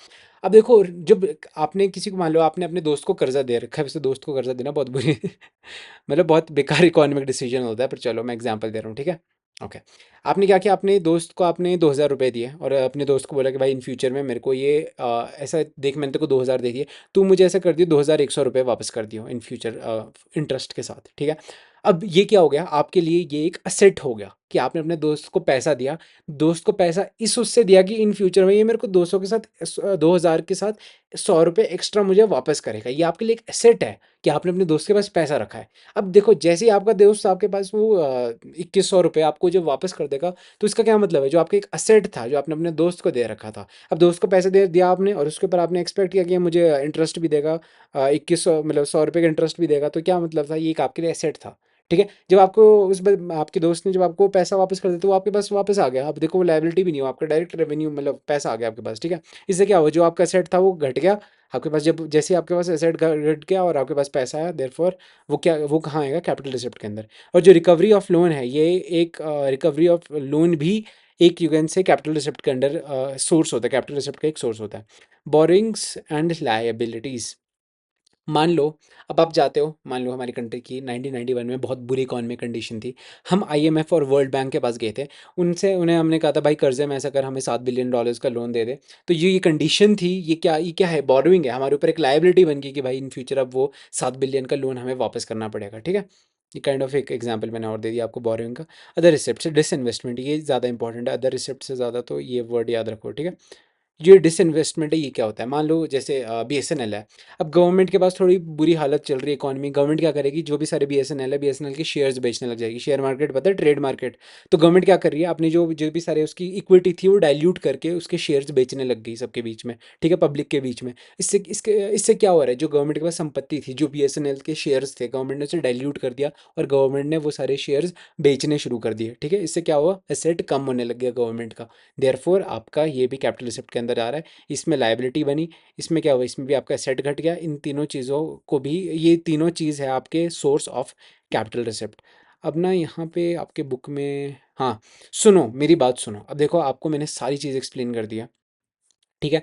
अब देखो, जब आपने किसी को, मान लो आपने अपने दोस्त को कर्जा दे रखा है, वैसे दोस्त को कर्जा देना बहुत बुरी मतलब बहुत बेकार इकोनॉमिक डिसीजन होता है, पर चलो मैं एग्जांपल दे रहा हूँ। ठीक है, ओके। आपने क्या किया, अपने दोस्त को आपने 2,000 रुपये दिए, और अपने दोस्त को बोला कि भाई इन फ्यूचर में मेरे को ये ऐसा देख, मैंने तेरे को 2,000 दे दिए, तू मुझे ऐसा कर दियो 2,100 रुपये वापस कर दियो इन फ्यूचर इंटरेस्ट के साथ। ठीक है, अब ये क्या हो गया, आपके लिए ये एक असेट हो गया कि आपने अपने दोस्त को पैसा दिया। दोस्त को पैसा इस उससे दिया कि इन फ्यूचर में ये मेरे को 200 के साथ 2,000 के साथ 100 रुपये एक्स्ट्रा मुझे वापस करेगा। ये आपके लिए एक एसेट है कि आपने अपने दोस्त के पास पैसा रखा है। अब देखो, जैसे ही आपका दोस्त आपके पास वो 2,100 रुपये आपको जब वापस कर देगा, तो इसका क्या मतलब है, जो आपका एक असेट था जो आपने अपने दोस्त को दे रखा था, अब दोस्त को पैसे दे दिया आपने, और उसके ऊपर आपने एक्सपेक्ट किया कि ये मुझे इंटरेस्ट भी देगा, 2,100 मतलब 100 रुपये का इंटरेस्ट भी देगा, तो क्या मतलब था, ये एक आपके लिए एसेट था। ठीक है, जब आपको आपके दोस्त ने जब आपको पैसा वापस कर दिया, तो वो आपके पास वापस आ गया। अब देखो, वो लायबिलिटी भी नहीं हो, आपका डायरेक्ट रेवेन्यू, मतलब पैसा आ गया आपके पास। ठीक है, इससे क्या हुआ, जो आपका एसेट था वो घट गया आपके पास। जब जैसे ही आपके पास एसेट घट गया और आपके पास पैसा आया, देयरफॉर वो कहाँ आएगा, कैपिटल रिसिप्ट के अंदर। और जो रिकवरी ऑफ लोन है, ये एक रिकवरी ऑफ लोन भी एक यू कैन से कैपिटल रिसिप्ट के अंडर सोर्स होता है, कैपिटल रिसिप्ट का एक सोर्स होता है। बोरिंग्स एंड लायबिलिटीज, मान लो, अब आप जाते हो, मान लो हमारी कंट्री की 1991 में बहुत बुरी इकोनॉमिक कंडीशन थी, हम आईएमएफ और वर्ल्ड बैंक के पास गए थे, उनसे उन्हें हमने कहा था भाई कर्जे में ऐसा कर, हमें $7 बिलियन का लोन दे दे। तो ये कंडीशन थी, ये क्या है, बोरोइंग है, हमारे ऊपर एक लाइबिलिटी बन गई कि भाई इन फ्यूचर अब वो 7 बिलियन का लोन हमें वापस करना पड़ेगा। ठीक है, ये काइंड ऑफ एक एग्जाम्पल मैंने और दे दिया आपको बोरोइंग का। अदर रिसिप्ट से डिसइन्वेस्टमेंट, ये ज़्यादा इंपॉर्टेंट है, अदर रिसिप्ट से ज़्यादा, तो ये वर्ड याद रखो। ठीक है, ये डिसइन्वेस्टमेंट है, ये क्या होता है, मान लो जैसे बीएसएनएल है। अब गवर्नमेंट के पास थोड़ी बुरी हालत चल रही है इकोनॉमी, गवर्नमेंट क्या करेगी, जो भी सारे बीएसएनएल है, बीएसएनएल के शेयर्स बेचने लग जाएगी। शेयर मार्केट पता है, ट्रेड मार्केट। तो गवर्नमेंट क्या कर रही है, अपनी जो जो भी सारे उसकी इक्विटी थी वो डाइल्यूट करके उसके शेयर्स बेचने लग गई सबके बीच में। ठीक है, पब्लिक के बीच में। इससे क्या हो रहा है, जो गवर्नमेंट के पास संपत्ति थी, जो बीएसएनएल के शेयर्स थे, गवर्नमेंट ने उसे डाइल्यूट कर दिया, और गवर्नमेंट ने वो सारे शेयर्स बेचने शुरू कर दिए। ठीक है, इससे क्या हुआ, एसेट कम होने लग गया गवर्नमेंट का। देयरफॉर आपका ये भी कैपिटल रिसिप्ट के अंदर आ रहा है। इसमें लायबिलिटी बनी, इसमें क्या हुआ, इसमें भी आपका एसेट घट गया। इन तीनों चीज़ों को भी, ये तीनों चीज़ है आपके सोर्स ऑफ कैपिटल रिसिप्ट। अब ना यहाँ पे आपके बुक में, हाँ सुनो मेरी बात सुनो, अब देखो आपको मैंने सारी चीज़ एक्सप्लेन कर दिया। ठीक है,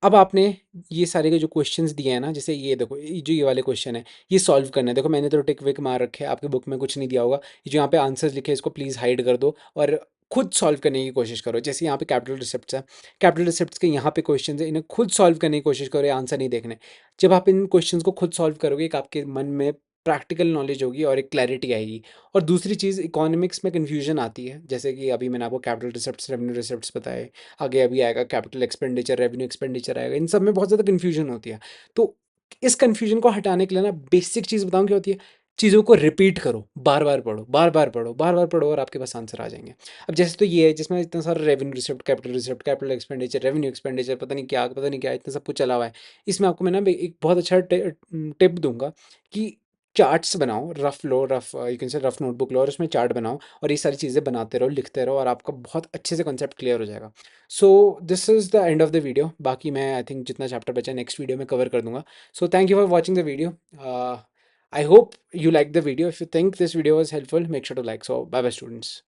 अब आपने ये सारे के जो क्वेश्चंस दिए हैं ना, जैसे ये देखो, ये वाले क्वेश्चन है, ये सॉल्व करना है। देखो मैंने तो टिक विक मार रखे हैं, आपके बुक में कुछ नहीं दिया होगा। ये जो यहाँ पे आंसर्स लिखे हैं, इसको प्लीज़ हाइड कर दो और खुद सॉल्व करने की कोशिश करो। जैसे यहाँ पे कैपिटल रिसिप्ट्स है, कैपिटल रिसिप्ट्स के यहाँ पे क्वेश्चन है, इन्हें खुद सॉल्व करने की कोशिश करो, आंसर नहीं देखने। जब आप इन क्वेश्चंस को खुद सॉल्व करोगे, एक आपके मन में प्रैक्टिकल नॉलेज होगी और एक क्लैरिटी आएगी। और दूसरी चीज़, इकोनॉमिक्स में कन्फ्यूजन आती है, जैसे कि अभी मैंने आपको कैपिटल रिसिप्ट्स, रेवेन्यू रिसिप्ट्स बताए, आगे अभी आएगा कैपिटल एक्सपेंडिचर, रेवेन्यू एक्सपेंडिचर आएगा, इन सब में बहुत ज़्यादा कन्फ्यूजन होती है। तो इस कन्फ्यूजन को हटाने के लिए ना, बेसिक चीज़ बताऊँ क्या होती है, चीज़ों को रिपीट करो, बार बार पढ़ो, बार बार पढ़ो, बार बार पढ़ो, और आपके पास आंसर आ जाएंगे। अब जैसे तो ये है, जिसमें इतना सारा revenue receipt, capital expenditure, revenue expenditure, पता नहीं क्या, इतना सब कुछ चला हुआ है। इसमें आपको मैं ना एक बहुत अच्छा टिप दूंगा कि चार्ट्स बनाओ, rough low, rough you can से रफ नोटबुक लो, और उसमें चार्ट बनाओ, और ये सारी चीज़ें बनाते रहो, लिखते रहो, और आपका बहुत अच्छे से कॉन्सेप्ट क्लियर हो जाएगा। So this is the end of the video. बाकी मैं आई थिंक जितना चैप्टर बचा है नेक्स्ट वीडियो में कवर कर दूंगा। So thank you for watching the video. I hope you like the video. If you think this video was helpful, make sure to like. So bye bye students.